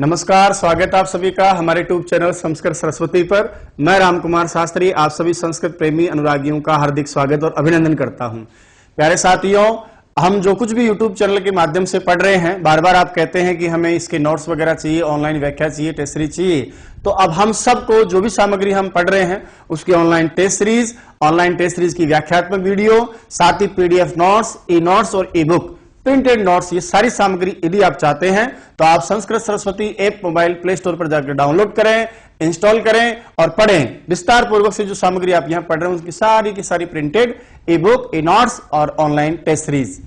नमस्कार, स्वागत आप सभी का हमारे यूट्यूब चैनल संस्कृत सरस्वती पर। मैं रामकुमार शास्त्री आप सभी संस्कृत प्रेमी अनुरागियों का हार्दिक स्वागत और अभिनंदन करता हूं। प्यारे साथियों, हम जो कुछ भी यूट्यूब चैनल के माध्यम से पढ़ रहे हैं, बार बार आप कहते हैं कि हमें इसके नोट्स वगैरह चाहिए, ऑनलाइन व्याख्या चाहिए, टेस्ट सीरीज चाहिए। तो अब हम सबको जो भी सामग्री हम पढ़ रहे हैं उसकी ऑनलाइन टेस्ट सीरीज की व्याख्यात्मक वीडियो, साथ ही पीडीएफ नोट्स, ई नोट्स और ई बुक, प्रिंटेड नोट्स, ये सारी सामग्री यदि आप चाहते हैं तो आप Sanskrit Saraswati app mobile play store पर जाकर डाउनलोड करें, इंस्टॉल करें और पढ़ें। विस्तार पूर्वक से जो सामग्री आप यहां पढ़ रहे हैं उसकी सारी की सारी प्रिंटेड, ई बुक, ई नोट्स और ऑनलाइन टेस्ट सीरीज।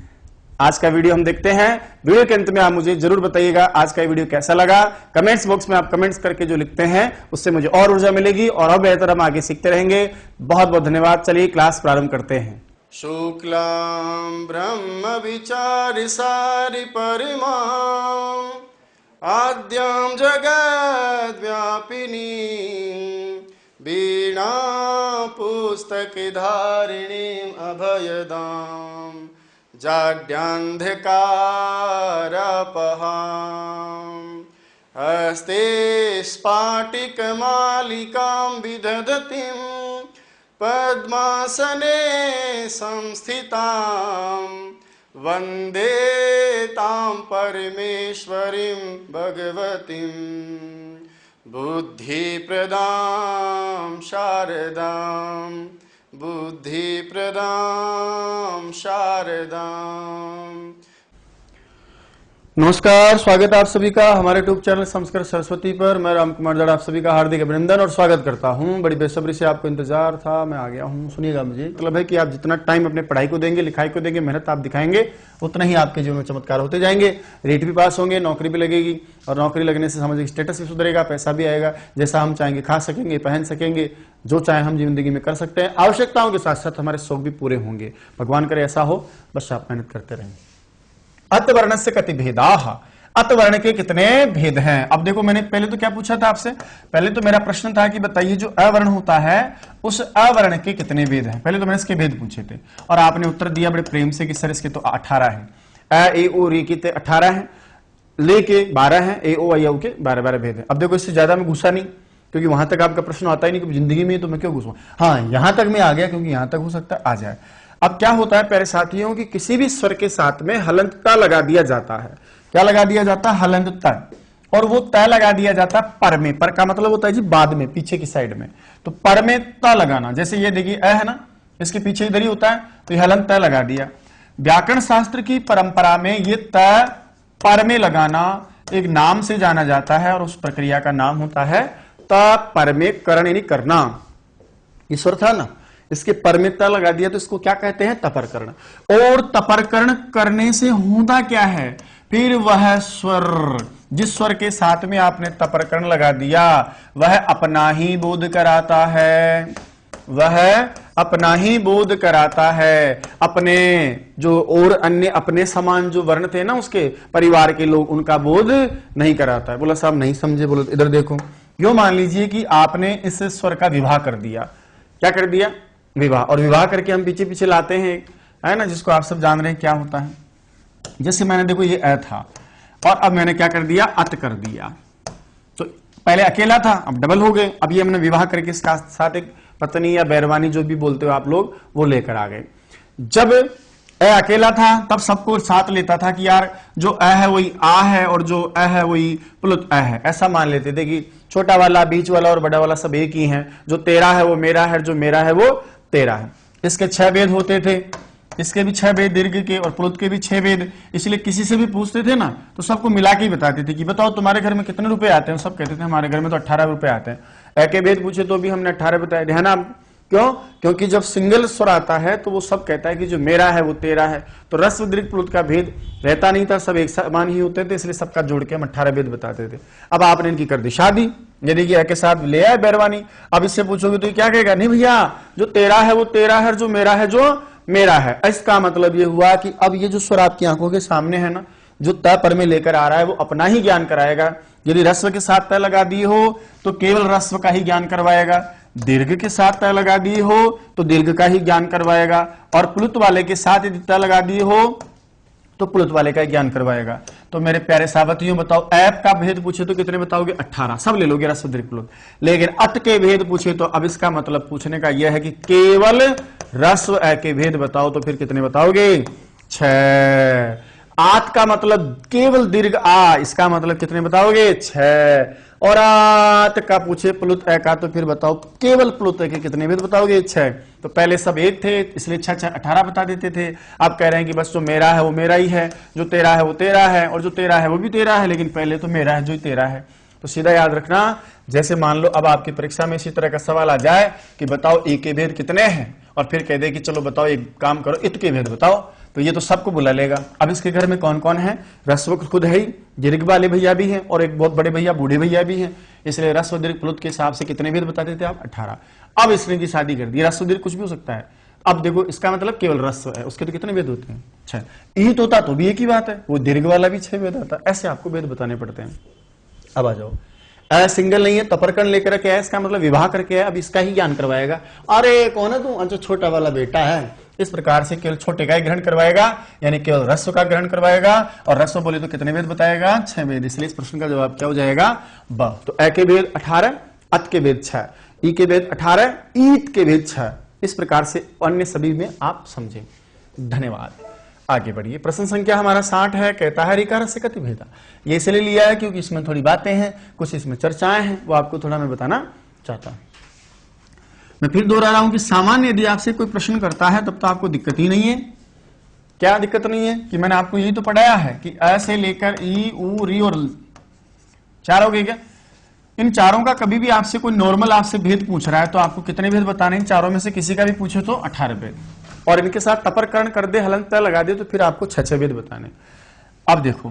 आज का वीडियो हम देखते हैं। वीडियो के अंत में आप मुझे जरूर बताइएगा आज का वीडियो कैसा लगा। कमेंट्स बॉक्स में आप कमेंट्स करके जो लिखते हैं उससे मुझे और ऊर्जा मिलेगी और बेहतर हम आगे सीखते रहेंगे। बहुत बहुत धन्यवाद। चलिए क्लास प्रारंभ करते हैं। शुक्लां ब्रह्म विचारि सारि परिमां आद्यां जगद्व्यापिनीं वीणा पुस्तकधारिणीं अभयदां जाड्यान्धकारापहां हस्ते स्फाटिकमालिकां विदधतीं पद्मासने संस्थितां वन्दे तां परमेश्वरीं भगवतीं बुद्धिप्रदां शारदां। नमस्कार, स्वागत है आप सभी का हमारे यूट्यूब चैनल संस्कृत सरस्वती पर। मैं रामकुमार जड़ आप सभी का हार्दिक अभिनंदन और स्वागत करता हूं। बड़ी बेसब्री से आपको इंतजार था, मैं आ गया हूं। सुनिएगा, मुझे मतलब है कि आप जितना टाइम अपने पढ़ाई को देंगे, लिखाई को देंगे, मेहनत आप दिखाएंगे, उतना ही आपके जीवन में चमत्कार होते जाएंगे। रेट भी पास होंगे, नौकरी भी लगेगी और नौकरी लगने से सामाजिक स्टेटस भी सुधरेगा, पैसा भी आएगा। जैसा हम चाहेंगे खा सकेंगे, पहन सकेंगे, जो चाहे हम जिंदगी में कर सकते हैं। आवश्यकताओं के साथ साथ हमारे शौक भी पूरे होंगे। भगवान करे ऐसा हो, बस आप मेहनत करते रहेंगे। अतवर्णस्य कति भेदाः, अतवर्ण के कितने भेद हैं। अब देखो, मैंने पहले तो क्या पूछा था आपसे, पहले तो मेरा प्रश्न था कि बताइए जो अवर्ण होता है उस अवर्ण के कितने भेद हैं। पहले तो मैंने इसके भेद पूछे थे और आपने उत्तर दिया बड़े प्रेम से कि सर इसके तो 18 हैं। अ ए ओ री के 18 हैं, ले के 12 हैं, ए ओ आई औ के 12 भेद हैं। अब देखो, इससे ज्यादा मैं घुसा नहीं क्योंकि वहां तक आपका प्रश्न आता ही नहीं कि जिंदगी में तो मैं क्यों घुसूं। हाँ, यहां तक मैं आ गया क्योंकि यहां तक हो सकता है आ जाए। अब क्या होता है प्यारे साथियों कि किसी भी स्वर के साथ में हलंतता लगा दिया जाता है। क्या लगा दिया जाता है? हलंत। और वो तय लगा दिया जाता है पर में। पर का मतलब होता है जी बाद में, पीछे की साइड में। तो पर में त लगाना, जैसे ये देखिए अ है ना, इसके पीछे इधर ही होता है, तो ये हलंत तय लगा दिया। व्याकरण शास्त्र की परंपरा में ये तय पर में लगाना एक नाम से जाना जाता है और उस प्रक्रिया का नाम होता है त पर में करण, यानी करना। ईश्वर था ना, इसके परमिता लगा दिया तो इसको क्या कहते हैं? तपरकरण। और तपरकरण करने से होता क्या है? फिर वह स्वर, जिस स्वर के साथ में आपने तपरकरण लगा दिया वह अपना ही बोध कराता है। वह अपना ही बोध कराता है। अपने जो और अन्य अपने समान जो वर्ण थे ना उसके परिवार के लोग, उनका बोध नहीं कराता है। बोला साहब नहीं समझे। बोलो इधर देखो, यो मान लीजिए कि आपने इस स्वर का विवाह कर दिया। क्या कर दिया? विवाह। और विवाह करके हम पीछे पीछे लाते हैं, है ना, जिसको आप सब जान रहे हैं क्या होता है। जैसे मैंने देखो ये अ था और अब मैंने क्या कर दिया? अत कर दिया। तो पहले अकेला था, अब डबल हो गए। अब ये हमने विवाह करके इसका साथ एक पत्नी या बैरवानी जो भी बोलते हो आप लोग, वो लेकर आ गए। जब अ अकेला था तब सबको साथ लेता था कि यार जो अ है वही आ है और जो अ है वही प्लुत अ है। ऐसा मान लेते थे कि छोटा वाला, बीच वाला और बड़ा वाला सब एक ही है। जो तेरा है वो मेरा है, जो मेरा है वो तेरा है। इसके 6 भेद होते थे, इसके भी 6 भेद, दीर्घ के और प्लुत के भी 6 भेद। इसलिए किसी से भी पूछते थे ना तो सबको मिला के ही बताते थे कि बताओ तुम्हारे घर में कितने रुपए आते हैं। सब कहते थे हमारे घर में तो 18 रुपए आते हैं। ए के भेद पूछे तो भी हमने 18 बताया। ध्यान आप, क्यों? क्योंकि जब सिंगल स्वर आता है तो वो सब कहता है कि जो मेरा है वो तेरा है। तो रस्व दीर्घ प्लुत का भेद रहता नहीं था, सब एक समान ही होते थे, इसलिए सबका जोड़ के हम 18 भेद बताते थे। अब आपने इनकी कर दी शादी, यानी कि के साथ ले आए बैरवानी। अब इससे पूछोगे तो क्या कहेगा? नहीं भैया, जो तेरा है वो तेरा है, जो मेरा है जो मेरा है। इसका मतलब ये हुआ कि अब ये जो स्वर आपकी आंखों के सामने है ना, जो तय पर में लेकर आ रहा है वो अपना ही ज्ञान कराएगा। यदि रस्व के साथ तय लगा दी हो तो केवल रस्व का ही ज्ञान करवाएगा। दीर्घ के साथ तय लगा दी हो तो दीर्घ का ही ज्ञान करवाएगा। और प्लुत वाले के साथ यदि तय लगा दी हो तो प्लुत वाले का ज्ञान करवाएगा। तो मेरे प्यारे सावतियों बताओ, ऐप का भेद पूछे तो कितने बताओगे? 18, सब ले लोगे रस्व दीर्घ प्लुत। लेकिन अत के भेद पूछे तो अब इसका मतलब पूछने का यह है कि केवल रस्व ए के भेद बताओ, तो फिर कितने बताओगे? 6। आत का मतलब केवल दीर्घ आ, इसका मतलब कितने बताओगे? 6। और आत का पूछे प्लुत ए का, तो फिर बताओ केवल प्लुत ए के कितने भेद बताओगे? 6। तो पहले सब एक थे, इसलिए 6 6 18 बता देते थे। अब कह रहे हैं कि बस जो मेरा है वो मेरा ही है, जो तेरा है वो तेरा है, और जो तेरा है वो भी तेरा है, लेकिन पहले तो मेरा है जो तेरा है। तो सीधा याद रखना, जैसे मान लो अब आपकी परीक्षा में इसी तरह का सवाल आ जाए कि बताओ ए के भेद कितने हैं, और फिर कह दे कि चलो बताओ एक काम करो, इत के भेद बताओ, तो ये तो सबको बुला लेगा। अब इसके घर में कौन कौन है? रस्व खुद है ही, दीर्घ वाले भैया भी हैं, और एक बहुत बड़े भैया बूढ़े भैया भी हैं, इसलिए रस्व दीर्घ प्लुत के हिसाब से कितने भेद बता देते आप? 18। अब इसने की शादी कर दी, रस्व दीर्घ कुछ भी हो सकता है। अब देखो इसका मतलब केवल रस्व है, उसके तो कितने भेद होते हैं? 6। ईत होता तो भी एक ही बात है, वो दीर्घ वाला भी 6 भेद आता है। ऐसे आपको भेद बताने पड़ते हैं। अब आ जाओ, सिंगल नहीं है, तपरकन लेकर के है, इसका मतलब विवाह करके है। अब इसका ही ज्ञान करवाएगा। अरे कौन है तू? अच्छा छोटा वाला बेटा है। इस प्रकार से केवल छोटे का ही ग्रहण करवाएगा, यानी केवल रस्व का ग्रहण करवाएगा। और रस्व बोले तो कितने भेद बताएगा? 6 भेद। इसलिए इस प्रश्न का जवाब क्या हो जाएगा? ब। तो ए के भेद 18, अत के भेद 6, ई के भेद 18, ईत के भेद 6। इस प्रकार से अन्य सभी में आप समझे। धन्यवाद। आगे बढ़िए। प्रश्न संख्या हमारा 60 है। कहता है ऋकार से कति भेदा। ये इसलिए लिया है क्योंकि इसमें थोड़ी बातें हैं, कुछ इसमें चर्चाएं हैं, वो आपको थोड़ा मैं बताना चाहता हूं। मैं फिर दोहरा रहा हूं कि सामान्य यदि आपसे कोई प्रश्न करता है तब तो आपको दिक्कत ही नहीं है। क्या दिक्कत नहीं है? कि मैंने आपको यही तो पढ़ाया है कि अ से लेकर ई, उ, री और ल 4 हो गए क्या? इन चारों का कभी भी आपसे कोई नॉर्मल आपसे भेद पूछ रहा है तो आपको कितने भेद बताने? इन चारों में से किसी का भी पूछे तो 18 भेद, और इनके साथ तपरकरण कर दे, हलंत लगा दे, तो फिर आपको 6 भेद बताने। अब देखो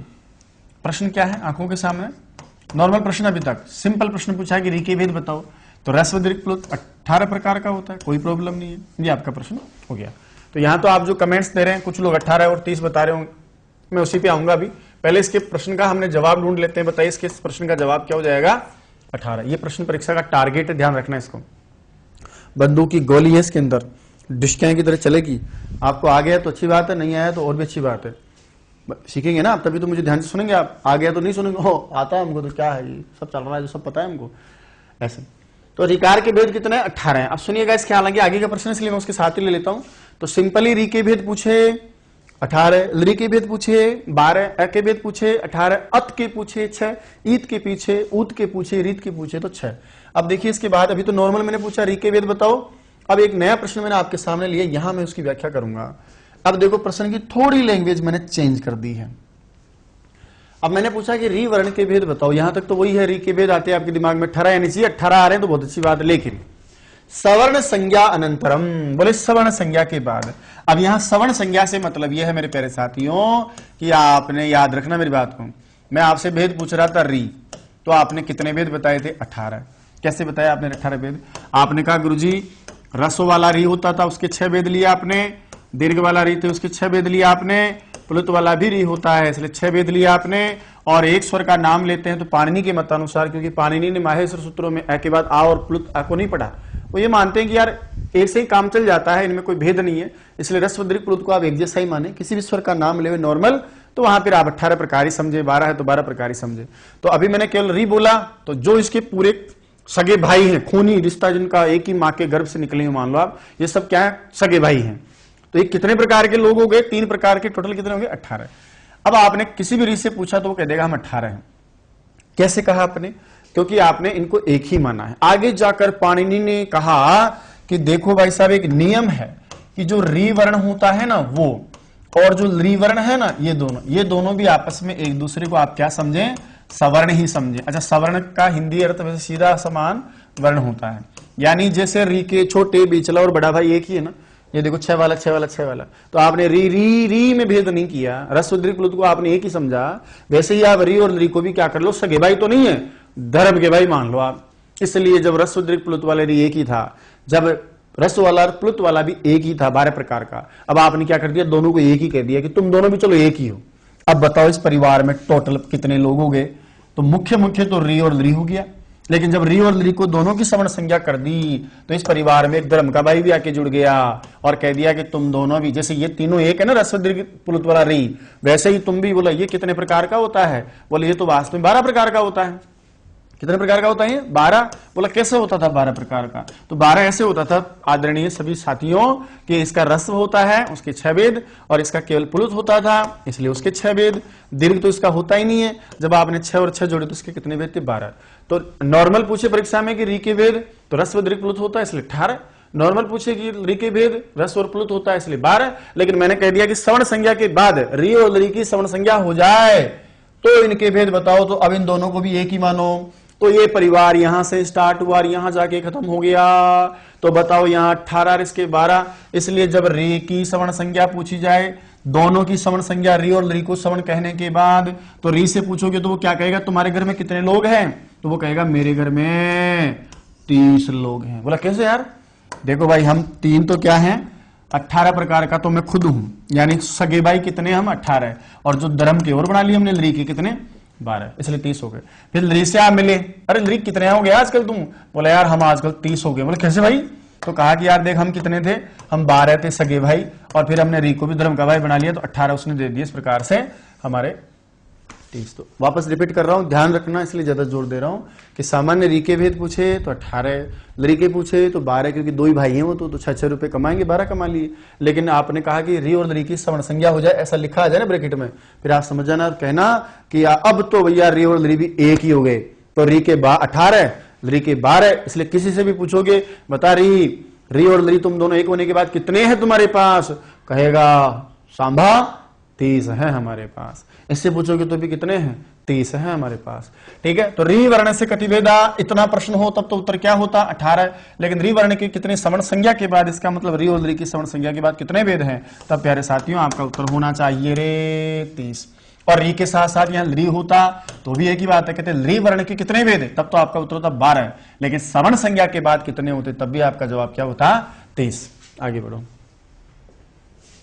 प्रश्न क्या है आंखों के सामने। नॉर्मल प्रश्न अभी तक सिंपल प्रश्न पूछा है कि री के भेद बताओ, तो रस्व दीर्घ प्लुत 18 प्रकार का होता है, कोई प्रॉब्लम नहीं है। ये आपका प्रश्न हो गया। तो यहां तो आप जो कमेंट्स दे रहे हैं, कुछ लोग 18 और 30 बता रहे होंगे, मैं उसी पे आऊंगा। अभी पहले इसके प्रश्न का हमने जवाब ढूंढ लेते हैं। बताइए इसके प्रश्न का जवाब क्या हो जाएगा? 18। ये प्रश्न परीक्षा का टारगेट है, ध्यान रखना इसको। बंदूक की गोली है इसके अंदर, डिस्कें की तरह चलेगी। आपको आ गया तो अच्छी बात है, नहीं आया तो और भी अच्छी बात है। सीखेंगे ना आप, तभी तो मुझे ध्यान से सुनेंगे आप। आ गया तो नहीं सुनेंगे, हो आता है हमको तो क्या है, ये सब चल रहा है, जो सब पता है हमको। ऐसे तो ऋकार के भेद कितने हैं? 18 हैं। अब सुनिएगा इसके, हालांकि आगे का प्रश्न इसलिए मैं उसके साथ ही ले लेता हूं। तो सिंपली री के भेद पूछे 18, ली के भेद पूछे 12, अ के भेद पूछे 18, अत के पूछे 6, ईत के पीछे, ऊत के पूछे, रीत के पूछे तो 6। अब देखिए इसके बाद, अभी तो नॉर्मल मैंने पूछा री के भेद बताओ। अब एक नया प्रश्न मैंने आपके सामने लिया, यहां मैं उसकी व्याख्या करूंगा। अब देखो प्रश्न की थोड़ी लैंग्वेज मैंने चेंज कर दी है। अब मैंने पूछा कि री वर्ण के भेद बताओ, यहां तक तो वही है, री के भेद आते हैं आपके दिमाग में 18 यानी चाहिए, 18 आ रहे हैं तो बहुत अच्छी बात है। लेकिन सवर्ण संज्ञा अनंतरम, बोले सवर्ण संज्ञा के बाद। अब यहां सवर्ण संज्ञा से मतलब यह है मेरे प्यारे साथियों कि आपने याद रखना मेरी बात को। मैं आपसे भेद पूछ रहा था री, तो आपने कितने भेद बताए थे? 18। कैसे बताया आपने 18 भेद? आपने कहा गुरुजी रस्व वाला री होता था, उसके 6 भेद लिया आपने, दीर्घ वाला री थे उसके 6 भेद लिया आपने, प्लुत वाला भी री होता है इसलिए 6 भेद लिया आपने। और एक स्वर का नाम लेते हैं तो पाणिनि के मतानुसार, क्योंकि पाणिनि ने माहेश्वर सूत्रों में ए के बाद आ और प्लुत आ को नहीं पढ़ा, वो ये मानते हैं कि यार ऐसे ही काम चल जाता है, इनमें कोई भेद नहीं है, इसलिए रस्व दीर्घ प्लुत को आप एक जैसा ही माने। किसी भी स्वर का नाम ले नॉर्मल, तो वहां फिर आप 18 प्रकार ही समझे, 12 है तो 12 प्रकार ही समझे। तो अभी मैंने केवल री बोला, तो जो इसके पूरे सगे भाई हैं, खूनी रिश्ता जिनका एक ही माँ के गर्भ से निकले हुए मान लो आप, ये सब क्या है? सगे भाई हैं। तो ये कितने प्रकार के लोग हो गए? 3 प्रकार के, टोटल कितने होंगे? 18। अब आपने किसी भी रीत से पूछा तो वो कह देगा हम 18 हैं। कैसे कहा आपने? क्योंकि आपने इनको एक ही माना है। आगे जाकर पाणिनि ने कहा कि देखो भाई साहब, एक नियम है कि जो री वर्ण होता है ना वो, और जो ली वर्ण है ना, ये दोनों भी आपस में एक दूसरे को आप क्या समझें? सवर्ण ही समझें। अच्छा, सवर्ण का हिंदी अर्थ वैसे सीधा समान वर्ण होता है, यानी जैसे री के छोटे, बीचला और बड़ा भाई एक ही है ना। ये देखो 6 वाला 6 वाला 6 वाला, तो आपने री में भेद नहीं किया, रस्व दीर्घ प्लुत को आपने एक ही समझा। वैसे ही आप री और री को भी क्या कर लो? सगे भाई तो नहीं है, धर्म के भाई मान लो आप। इसलिए जब रस्व दीर्घ प्लुत वाले री एक ही था, जब रस्व वाला प्लुत वाला भी एक ही था 12 प्रकार का, अब आपने क्या कर दिया? दोनों को एक ही कह दिया कि तुम दोनों भी चलो एक ही हो। अब बताओ इस परिवार में टोटल कितने लोग हो गए? तो मुख्य तो री और ली हो गया, लेकिन जब री और ली को दोनों की सवर्ण संज्ञा कर दी तो इस परिवार में एक धर्म का भाई भी आके जुड़ गया और कह दिया कि तुम दोनों भी, जैसे ये तीनों एक है ना रस्व दीर्घ पुलुत वाला री, वैसे ही तुम भी। बोला ये कितने प्रकार का होता है? बोले ये तो वास्तव में 12 प्रकार का होता है। कितने प्रकार का होता है ये? 12। बोला कैसे होता था 12 प्रकार का? तो 12 ऐसे होता था आदरणीय सभी साथियों कि इसका रस्व होता है उसके 6 वेद, और इसका केवल पुलुत होता था इसलिए उसके 6 वेद। दीर्घ तो इसका होता ही नहीं है। जब आपने 6 और 6 जोड़े तो इसके कितने वेद थे? 12। तो नॉर्मल पूछे परीक्षा में कि री के वेद तो रस्व दीर्घ पुलुत होता है इसलिए 18। नॉर्मल पूछे कि री के भेद रस और प्लुत होता है इसलिए 12। लेकिन मैंने कह दिया कि सवर्ण संज्ञा के बाद री और री की सवर्ण संज्ञा हो जाए तो इनके भेद बताओ, तो अब इन दोनों को भी एक ही मानो। तो ये परिवार यहां से स्टार्ट हुआ और यहां जाके खत्म हो गया। तो बताओ यहां 18 और इसके 12, इसलिए जब री की सवर्ण संज्ञा पूछी जाए, दोनों की सवर्ण संज्ञा री और री को सवर्ण कहने के बाद, तो री से पूछोगे तो वो क्या कहेगा? तुम्हारे घर में कितने लोग हैं? तो वो कहेगा मेरे घर में 30 लोग हैं। बोला कैसे यार? देखो भाई हम 3 तो क्या हैं? 18 प्रकार का तो मैं खुद हूं, यानी सगे भाई कितने? हम 18, और जो धर्म के और बना लिए हमने ली के कितने? 12, इसलिए 30 हो गए। फिर ली से आप मिले, अरे ली कितने हो गए आजकल तुम? बोला यार हम आजकल 30 हो गए। बोले कैसे भाई? तो कहा कि यार देख हम कितने थे? हम 12 थे सगे भाई, और फिर हमने री को भी धर्म का भाई बना लिया तो 18 उसने दे दिया। इस प्रकार से हमारे 30। तो वापस रिपीट कर रहा हूं, ध्यान रखना, इसलिए ज्यादा जोर दे रहा हूं कि सामान्य री के भेद पूछे तो 18, ली के पूछे तो 12, क्योंकि 2 ही भाई हैं वो, तो 6 रुपए कमाएंगे, 12 कमा लिए। लेकिन आपने कहा कि री और ली की सवर्ण संज्ञा हो जाए, ऐसा लिखा आ जाए ना ब्रैकेट में, फिर आप समझ जाना, कहना कि अब तो भैया री और ली भी एक ही हो गए। तो री के 18, ली के 12, इसलिए किसी से भी पूछोगे बता री और ली तुम दोनों एक होने के बाद कितने हैं तुम्हारे पास? कहेगा सांभा 30 है हमारे पास। इससे पूछोगे तो भी कितने हैं? 30 है हमारे पास। ठीक है, तो री वर्ण से कटिभेदा इतना प्रश्न हो तब तो उत्तर क्या होता? 18। लेकिन री वर्ण की कितने सवर्ण संज्ञा के बाद, इसका मतलब री और ली की सवर्ण संज्ञा के बाद कितने वेद हैं? तब प्यारे साथियों आपका उत्तर होना चाहिए रे 30। और री के साथ साथ यहां ली होता तो भी एक ही बात है, कहते ली वर्ण के कितने वेद है? तब तो आपका उत्तर होता 12। लेकिन सवर्ण संज्ञा के बाद कितने होते तब भी आपका जवाब क्या होता? 30। आगे बढ़ो।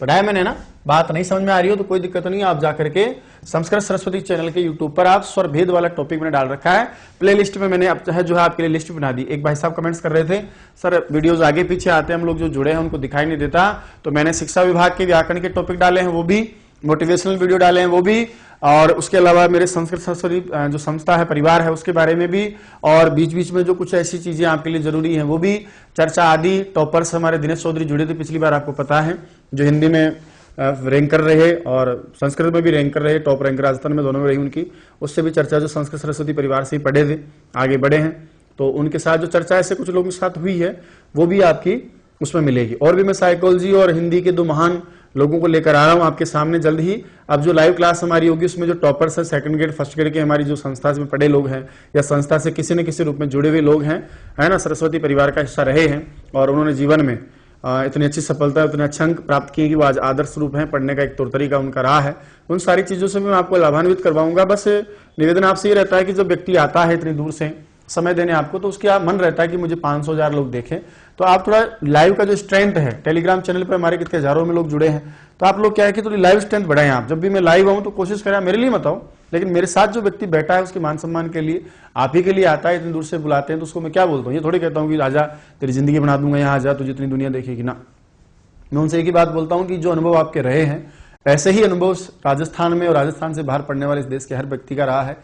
पढ़ाया मैंने ना? बात नहीं समझ में आ रही हो तो कोई दिक्कत नहीं, आप जाकर के संस्कृत सरस्वती चैनल के यूट्यूब पर आप स्वर भेद वाला टॉपिक मैंने डाल रखा है, प्ले लिस्ट में मैंने अब जो है आपके लिए लिस्ट बना दी। एक भाई साहब कमेंट्स कर रहे थे सर वीडियोस आगे पीछे आते हैं, हम लोग जो जुड़े हैं उनको दिखाई नहीं देता, तो मैंने शिक्षा विभाग के व्याकरण के टॉपिक डाले हैं वो भी, मोटिवेशनल वीडियो डाले हैं वो भी, और उसके अलावा मेरे संस्कृत सरस्वती जो संस्था है परिवार है उसके बारे में भी, और बीच बीच में जो कुछ ऐसी चीजें आपके लिए जरूरी हैं वो भी चर्चा आदि। टॉपर्स हमारे दिनेश चौधरी जुड़े थे पिछली बार, आपको पता है, जो हिंदी में रैंक कर रहे और संस्कृत में भी रैंक कर रहे, टॉप रैंक राजस्थान में दोनों में रही उनकी, उससे भी चर्चा जो संस्कृत सरस्वती परिवार से ही पढ़े थे आगे बढ़े हैं, तो उनके साथ जो चर्चा ऐसे कुछ लोगों के साथ हुई है वो भी आपकी उसमें मिलेगी। और भी मैं साइकोलॉजी और हिंदी के 2 महान लोगों को लेकर आ रहा हूं आपके सामने जल्द ही। अब जो लाइव क्लास हमारी होगी उसमें जो टॉपर्स है, सेकंड ग्रेड फर्स्ट ग्रेड के हमारी जो संस्था में पढ़े लोग हैं या संस्था से किसी न किसी रूप में जुड़े हुए लोग हैं, है ना, सरस्वती परिवार का हिस्सा रहे हैं और उन्होंने जीवन में इतनी अच्छी सफलता, इतने अच्छे अंक प्राप्त किए कि वो आज आदर्श रूप है, पढ़ने का एक तौर तरीका उनका रहा है, उन सारी चीजों से मैं आपको लाभान्वित करवाऊंगा। बस निवेदन आपसे ये रहता है कि जब व्यक्ति आता है इतनी दूर से समय देने आपको, तो उसके मन रहता है कि मुझे 500,000 लोग देखें, तो आप थोड़ा लाइव का जो स्ट्रेंथ है, टेलीग्राम चैनल पर हमारे कितने हजारों में लोग जुड़े हैं, तो आप लोग क्या है कि थोड़ी लाइव स्ट्रेंथ बढ़ाएं। आप जब भी मैं लाइव आऊं तो कोशिश करें, मेरे लिए मत आओ, लेकिन मेरे साथ जो व्यक्ति बैठा है उसके मान सम्मान के लिए, आप ही के लिए आता है, इतनी दूर से बुलाते हैं, तो उसको मैं क्या बोलता हूँ, ये थोड़ी कहता हूँ कि आजा तेरी जिंदगी बना दूंगा, यहाँ आजा तुझे इतनी दुनिया देखेगी ना। मैं उनसे एक ही बात बोलता हूँ कि जो अनुभव आपके रहे हैं ऐसे ही अनुभव राजस्थान में और राजस्थान से बाहर पढ़ने वाले इस देश के हर व्यक्ति का रहा है,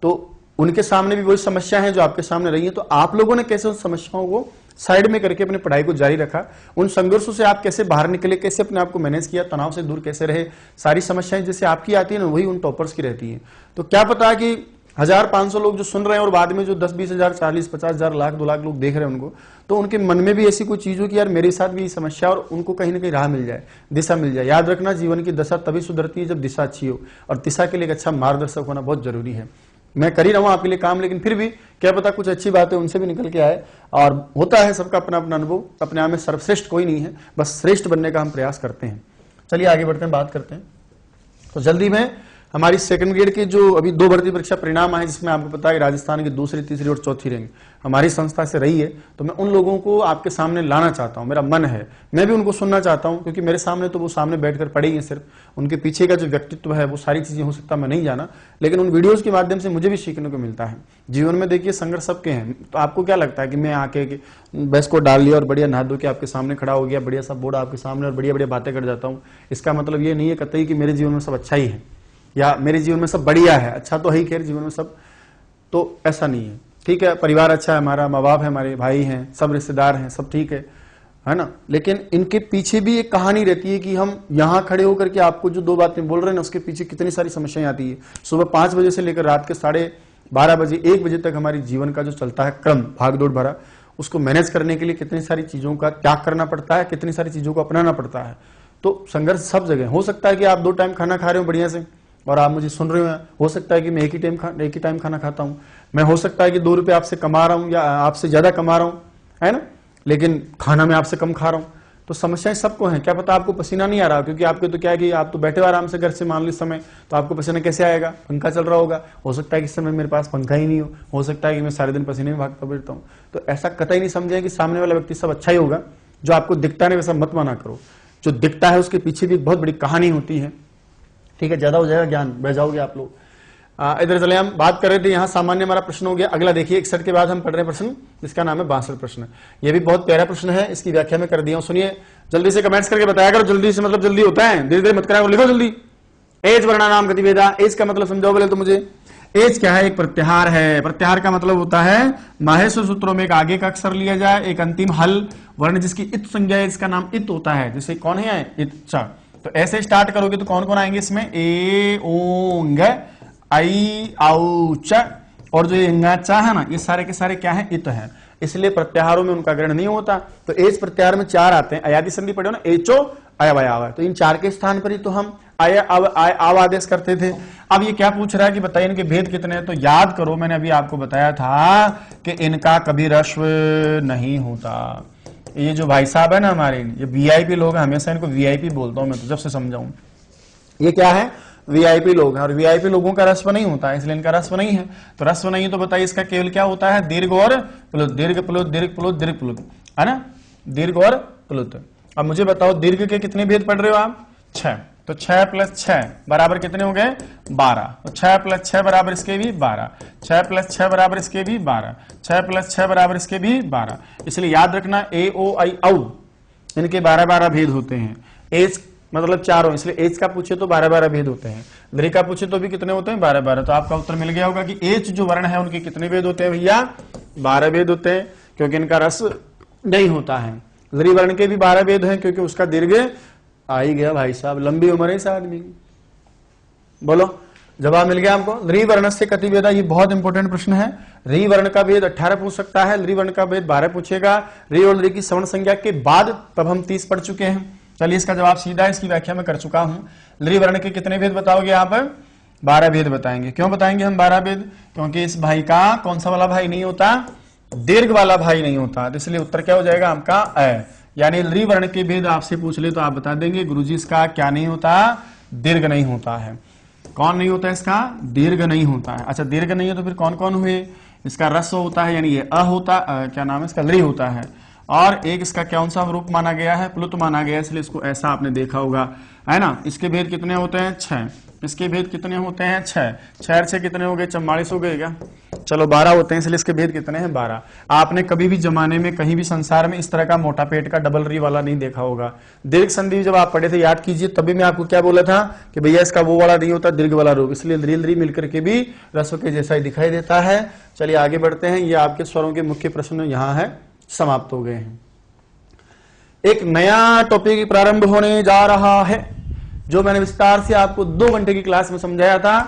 तो उनके सामने भी वही समस्या है जो आपके सामने रही है, तो आप लोगों ने कैसे उन समस्याओं को साइड में करके अपनी पढ़ाई को जारी रखा, उन संघर्षों से आप कैसे बाहर निकले, कैसे अपने आप को मैनेज किया, तनाव से दूर कैसे रहे, सारी समस्याएं जैसे आपकी आती है ना वही उन टॉपर्स की रहती है। तो क्या पता कि 1,500 लोग जो सुन रहे हैं और बाद में जो 10-20 हजार 40-50 हजार लाख 2 लाख लोग देख रहे हैं उनको, तो उनके मन में भी ऐसी कोई चीज हो कि यार मेरे साथ भी समस्या, और उनको कहीं ना कहीं राह मिल जाए, दिशा मिल जाए। याद रखना, जीवन की दशा तभी सुधरती है जब दिशा अच्छी हो, और दिशा के लिए एक अच्छा मार्गदर्शक होना बहुत जरूरी है। मैं कर ही रहा हूं आपके लिए काम, लेकिन फिर भी क्या पता कुछ अच्छी बातें उनसे भी निकल के आए, और होता है सबका अपना अपना अनुभव, अपने आप में सर्वश्रेष्ठ कोई नहीं है, बस श्रेष्ठ बनने का हम प्रयास करते हैं। चलिए आगे बढ़ते हैं, बात करते हैं। तो जल्दी में हमारी सेकंड ग्रेड के जो अभी 2 भर्ती परीक्षा परिणाम आए, जिसमें आपको पता है राजस्थान की दूसरी, तीसरी और चौथी रैंक हमारी संस्था से रही है, तो मैं उन लोगों को आपके सामने लाना चाहता हूं, मेरा मन है, मैं भी उनको सुनना चाहता हूं, क्योंकि मेरे सामने तो वो सामने बैठकर पढ़ी है, सिर्फ उनके पीछे का जो व्यक्तित्व है वो सारी चीजें हो सकता मैं नहीं जाना, लेकिन उन वीडियोज के माध्यम से मुझे भी सीखने को मिलता है। जीवन में देखिए संघर्ष सबके हैं, तो आपको क्या लगता है कि मैं आके बस को डाल लिया और बढ़िया नहा धो के आपके सामने खड़ा हो गया, बढ़िया सा बोर्ड आपके सामने और बढ़िया बढ़िया बातें कर जाता हूँ, इसका मतलब ये नहीं है कतई कि मेरे जीवन में सब अच्छा ही है या मेरे जीवन में सब बढ़िया है। अच्छा तो है खैर जीवन में सब, तो ऐसा नहीं है। ठीक है, परिवार अच्छा है हमारा, माँ बाप है, हमारे भाई हैं, सब रिश्तेदार हैं, सब ठीक है ना, लेकिन इनके पीछे भी एक कहानी रहती है कि हम यहाँ खड़े होकर के आपको जो 2 बातें बोल रहे हैं ना, उसके पीछे कितनी सारी समस्याएं आती है। सुबह 5 बजे से लेकर रात के 12:30 बजे 1 बजे तक हमारी जीवन का जो चलता है क्रम भागदौड़ भरा, उसको मैनेज करने के लिए कितनी सारी चीजों का त्याग करना पड़ता है, कितनी सारी चीजों को अपनाना पड़ता है। तो संघर्ष सब जगह। हो सकता है कि आप 2 टाइम खाना खा रहे हो बढ़िया से और आप मुझे सुन रहे हो सकता है कि मैं एक ही टाइम खाना खाता हूं, मैं हो सकता है कि 2 रुपए आपसे कमा रहा हूं या आपसे ज्यादा कमा रहा हूं, है ना, लेकिन खाना मैं आपसे कम खा रहा हूं। तो समस्याएं सबको हैं। क्या पता आपको पसीना नहीं आ रहा, क्योंकि आपके तो क्या है कि आप तो बैठे हो आराम से घर से, मान लो इस समय, तो आपको पसीना कैसे आएगा, पंखा चल रहा होगा। हो सकता है कि इस समय मेरे पास पंखा ही नहीं हो सकता है कि मैं सारे दिन पसीने में भागता फिरता हूं। तो ऐसा कतई नहीं समझे कि सामने वाला व्यक्ति सब अच्छा ही होगा। जो आपको दिखता है वैसा मत माना करो, जो दिखता है उसके पीछे भी बहुत बड़ी कहानी होती है। ठीक है, ज्यादा हो जाएगा ज्ञान, बह जाओगे आप लोग। इधर चले, हम बात कर रहे थे यहाँ सामान्य हमारा प्रश्न हो गया। अगला देखिए 61 के बाद हम पढ़ रहे हैं प्रश्न, जिसका नाम है 62 प्रश्न। ये भी बहुत प्यारा प्रश्न है, इसकी व्याख्या में कर दिया हूं, सुनिए। जल्दी से कमेंट्स करके बताया करो, जल्दी से मतलब जल्दी होता है, धीरे धीरे मत कराओ, लिखो जल्दी। एज वर्णा नाम गतिवेदा, एज का मतलब समझाओ बोले तो मुझे। एज क्या है? एक प्रत्याहार है। प्रत्याहार का मतलब होता है माहेश्वर सूत्रों में एक आगे का अक्षर लिया जाए, एक अंतिम हल वर्ण जिसकी इत संज्ञा है, इसका नाम इत होता है। जैसे कौन है? इत, च। तो ऐसे स्टार्ट करोगे तो कौन कौन आएंगे इसमें? ए ओंग आई आउ च, और जो ये चा है ना, ये सारे के सारे क्या है? इत है। इसलिए प्रत्याहारों में उनका ग्रहण नहीं होता। तो एज प्रत्याहार में 4 आते हैं। अयादि संधि पढ़े हो ना, एचो अयवयाव है, तो इन 4 के स्थान पर ही तो हम आव आदेश करते थे। अब ये क्या पूछ रहा है कि बताइए इनके भेद कितने हैं? तो याद करो, मैंने अभी आपको बताया था कि इनका कभी ह्रस्व नहीं होता। ये जो भाई साहब है ना हमारे, ये वीआईपी लोग हैं, हमेशा इनको वीआईपी बोलता हूं मैं तो जब से समझाऊं। ये क्या है? वीआईपी लोग हैं, और वीआईपी लोगों का ह्रस्व नहीं होता है, इसलिए इनका ह्रस्व नहीं है। तो ह्रस्व नहीं है तो बताइए इसका केवल क्या होता है? दीर्घ और प्लुत, दीर्घ प्लुत, दीर्घ प्लुत, दीर्घ प्लुत, है ना, दीर्घ और प्लुत। अब मुझे बताओ दीर्घ के कितने भेद पढ़ रहे हो आप? 6। तो 6 + 6 बराबर कितने हो गए? 12। तो 6 + 6 बराबर इसके भी 12, 6 + 6 बराबर इसके भी 12, 6 + 6 बराबर इसके भी 12। इसलिए याद रखना ए ओ आई औ इनके 12-12 भेद होते हैं। एज मतलब 4 हो, इसलिए एज का पूछे तो 12-12 भेद होते हैं। दीर्घ का पूछे तो भी कितने होते हैं? 12-12। तो आपका उत्तर मिल गया होगा कि एच जो वर्ण है उनके कितने भेद होते हैं भैया? 12 भेद होते हैं, क्योंकि इनका रस नहीं होता है। दीर्घ वर्ण के भी 12 भेद हैं, क्योंकि उसका दीर्घ आ ही गया भाई साहब, लंबी उम्र है इस आदमी की। बोलो, जवाब मिल गया आपको। री वर्ण से कति भेदा, ये बहुत इंपॉर्टेंट प्रश्न है। री वर्ण का भेद 18 पूछ सकता है, री वर्ण का भेद 12 पूछेगा। री और री की सवर्ण संज्ञा के बाद तब हम 30 पढ़ चुके हैं। चलिए इसका जवाब सीधा है, इसकी व्याख्या में कर चुका हूं। ली वर्ण के कितने भेद बताओगे आप? 12 भेद बताएंगे। क्यों बताएंगे हम 12 भेद? क्योंकि इस भाई का कौन सा वाला भाई नहीं होता? दीर्घ वाला भाई नहीं होता। तो इसलिए उत्तर क्या हो जाएगा आपका? अ। यानी ली वर्ण के भेद आपसे पूछ ले तो आप बता देंगे गुरुजी इसका क्या नहीं होता? दीर्घ नहीं होता है। कौन नहीं होता इसका? दीर्घ नहीं होता है। अच्छा, दीर्घ नहीं है तो फिर कौन कौन हुए? इसका रस्व होता है, यानी ये अ होता, क्या नाम है इसका? ली होता है। और एक इसका कौन सा रूप माना गया है? प्लुत माना गया है, इसलिए इसको ऐसा आपने देखा होगा, है ना। इसके भेद कितने होते हैं? 6। इसके भेद कितने होते हैं? 6। 6 से कितने हो गए? 44 हो गए क्या? चलो 12 होते हैं, इसलिए इसके भेद कितने हैं? 12। आपने कभी भी जमाने में कहीं भी संसार में इस तरह का मोटा पेट का डबल री वाला नहीं देखा होगा। दीर्घ संधि जब आप पढ़े थे, याद कीजिए, तभी मैं आपको क्या बोला था कि भैया इसका वो वाला नहीं होता, दीर्घ वाला रूप, इसलिए री मिलकर के भी रस्व के जैसा ही दिखाई देता है। चलिए आगे बढ़ते हैं। ये आपके स्वरों के मुख्य प्रश्न यहाँ है, समाप्त हो गए हैं। एक नया टॉपिक प्रारंभ होने जा रहा है, जो मैंने विस्तार से आपको 2 घंटे की क्लास में समझाया था।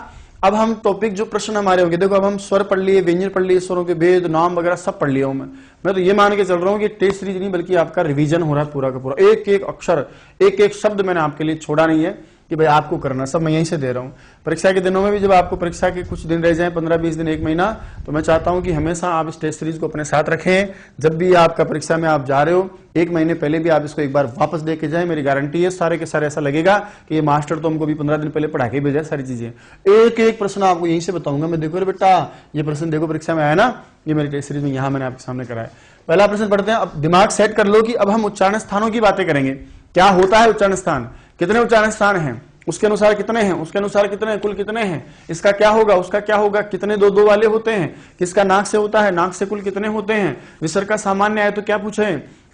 अब हम टॉपिक जो प्रश्न हमारे होंगे, देखो अब हम स्वर पढ़ लिए, व्यंजन पढ़ लिए, स्वरों के भेद, नाम वगैरह सब पढ़ लिया हूं मैं तो ये मान के चल रहा हूं कि टेस्ट सीरीज नहीं बल्कि आपका रिवीजन हो रहा है पूरा का पूरा। एक एक अक्षर, एक एक शब्द मैंने आपके लिए छोड़ा नहीं है कि भाई आपको करना, सब मैं यहीं से दे रहा हूँ। परीक्षा के दिनों में भी जब आपको परीक्षा के कुछ दिन रह जाएं, 15-20 दिन, 1 महीना, तो मैं चाहता हूं कि हमेशा आप इस टेस्ट सीरीज को अपने साथ रखें। जब भी आपका परीक्षा में आप जा रहे हो, 1 महीने पहले भी आप इसको एक बार वापस दे के जाए। मेरी गारंटी है सारे के सारे ऐसा लगेगा कि ये मास्टर तो हमको भी 15 दिन पहले पढ़ा के भेजा सारी चीजें। एक एक प्रश्न आपको यहीं से बताऊंगा मैं। देखो रे बेटा, ये प्रश्न देखो परीक्षा में आया ना, ये मेरी टेस्ट सीरीज में यहाँ मैंने आपके सामने कराया। पहला प्रश्न पढ़ते हैं। अब दिमाग सेट कर लो कि अब हम उच्चारण स्थानों की बातें करेंगे। क्या होता है उच्चारण स्थान, कितने उच्चारण स्थान हैं, उसके अनुसार कितने हैं, उसके अनुसार कितने हैं, कुल कितने हैं, इसका क्या होगा, उसका क्या होगा, कितने दो दो वाले होते हैं, किसका नाक से होता है, नाक से कुल कितने होते हैं, विसर्ग का सामान्य आए तो क्या पूछे,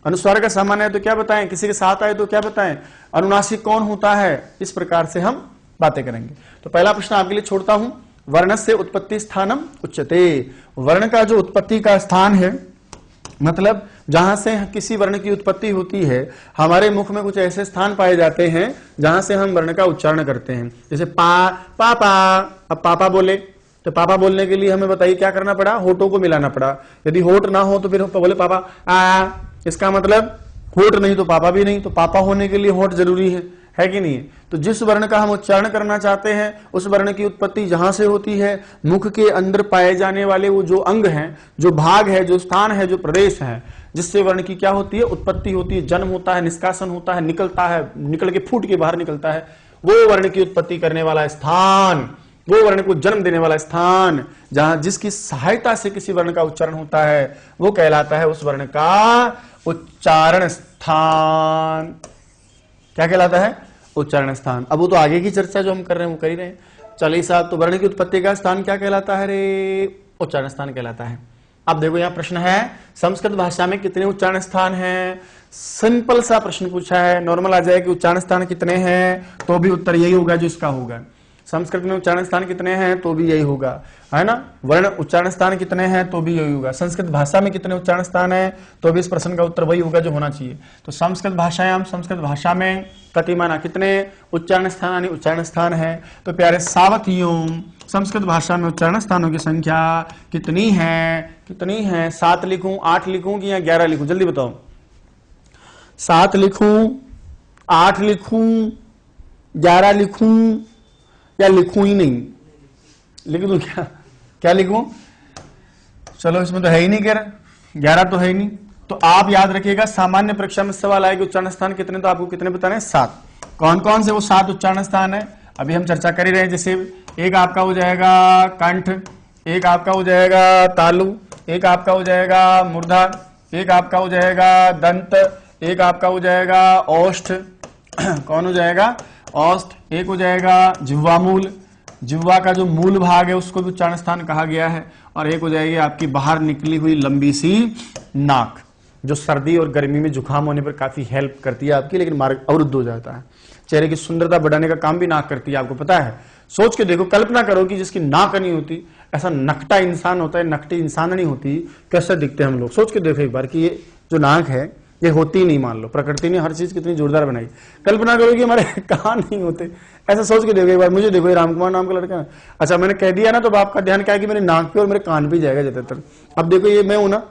अनुस्वार का सामान्य आए तो क्या बताएं, किसी के साथ आए तो क्या बताएं, अनुनासिक कौन होता है। इस प्रकार से हम बातें करेंगे। तो पहला प्रश्न आपके लिए छोड़ता हूं। वर्णस्य उत्पत्ति स्थानम उच्यते। वर्ण का जो उत्पत्ति का स्थान है, मतलब जहां से किसी वर्ण की उत्पत्ति होती है, हमारे मुख में कुछ ऐसे स्थान पाए जाते हैं जहां से हम वर्ण का उच्चारण करते हैं। जैसे पा, पापा। अब पापा बोले तो पापा बोलने के लिए हमें बताइए क्या करना पड़ा, होठों को मिलाना पड़ा। यदि होठ ना हो तो फिर बोले पापा आ, इसका मतलब होठ नहीं तो पापा भी नहीं, तो पापा होने के लिए होठ जरूरी है कि नहीं। तो जिस वर्ण का हम उच्चारण करना चाहते हैं, उस वर्ण की उत्पत्ति जहां से होती है, मुख के अंदर पाए जाने वाले वो जो अंग हैं, जो भाग है, जो स्थान है, जो प्रदेश है, जिससे वर्ण की क्या होती है, उत्पत्ति होती है, जन्म होता है, निष्कासन होता है, निकलता है, निकल के फूट के बाहर निकलता है, वो वर्ण की उत्पत्ति करने वाला स्थान, वो वर्ण को जन्म देने वाला स्थान, जहां जिसकी सहायता से किसी वर्ण का उच्चारण होता है, वो कहलाता है उस वर्ण का उच्चारण स्थान। क्या कहलाता है, उच्चारण स्थान। अब वो तो आगे की चर्चा जो हम कर रहे हैं वो कर ही रहे हैं। चलिए साहब, तो वर्ण की उत्पत्ति का स्थान क्या कहलाता है रे, उच्चारण स्थान कहलाता है। अब देखो यहाँ प्रश्न है, संस्कृत भाषा में कितने उच्चारण स्थान हैं। सिंपल सा प्रश्न पूछा है, नॉर्मल आ जाए कि उच्चारण स्थान कितने हैं, तो भी उत्तर यही होगा जो इसका होगा। संस्कृत में उच्चारण स्थान कितने हैं, तो भी यही होगा, है ना। वर्ण उच्चारण स्थान कितने हैं, तो भी यही होगा। संस्कृत भाषा में कितने उच्चारण स्थान हैं, तो भी इस प्रश्न का उत्तर वही होगा जो होना चाहिए। तो संस्कृत भाषायाम, संस्कृत भाषा में कतिमाना कितने उच्चारण स्थान, उच्चारण स्थान है। तो प्यारे सावधियों, संस्कृत भाषा में उच्चारण स्थानों की संख्या कितनी है, कितनी है। 7 लिखूं, 8 लिखूं कि या 11 लिखूं, जल्दी बताओ। 7 लिखूं, 8 लिखूं, 11 लिखूं या लिखूं ही नहीं, लिख दूं क्या, क्या लिखूं। चलो इसमें तो है ही नहीं 11 तो है ही नहीं। तो आप याद रखिएगा, सामान्य परीक्षा में सवाल आएगा उच्चारण स्थान कितने, तो आपको कितने बताने हैं, 7। कौन कौन से वो 7 उच्चारण स्थान है, अभी हम चर्चा कर ही रहे हैं। जैसे एक आपका हो जाएगा कंठ, एक आपका हो जाएगा तालु, एक आपका हो जाएगा मूर्धा, एक आपका हो जाएगा दंत, एक आपका हो जाएगा ओष्ठ, कौन हो जाएगा, औष्ठ। एक हो जाएगा जिह्वा मूल, जिह्वा का जो मूल भाग है उसको भी उच्चारण स्थान कहा गया है। और एक हो जाएगी आपकी बाहर निकली हुई लंबी सी नाक, जो सर्दी और गर्मी में जुकाम होने पर काफी हेल्प करती है आपकी, लेकिन मार्ग अवरुद्ध हो जाता है। चेहरे की सुंदरता बढ़ाने का काम भी नाक करती है, आपको पता है। सोच के देखो, कल्पना करो कि जिसकी नाक नहीं होती, ऐसा नकटा इंसान होता है, नकटी इंसान नहीं होती, कैसे दिखते हम लोग। सोच के देखो एक बार कि ये जो नाक है ये होती नहीं, मान लो प्रकृति ने हर चीज कितनी जोरदार बनाई। कल्पना करो कि हमारे कान नहीं होते, ऐसा सोच के देखो एक बार। मुझे देखो, ये रामकुमार नाम का लड़का है, अच्छा मैंने कह दिया ना, तो आपका ध्यान क्या है कि मेरे नाक पे और मेरे कान पे जाएगा ज्यादातर। अब देखो ये मैं हूं ना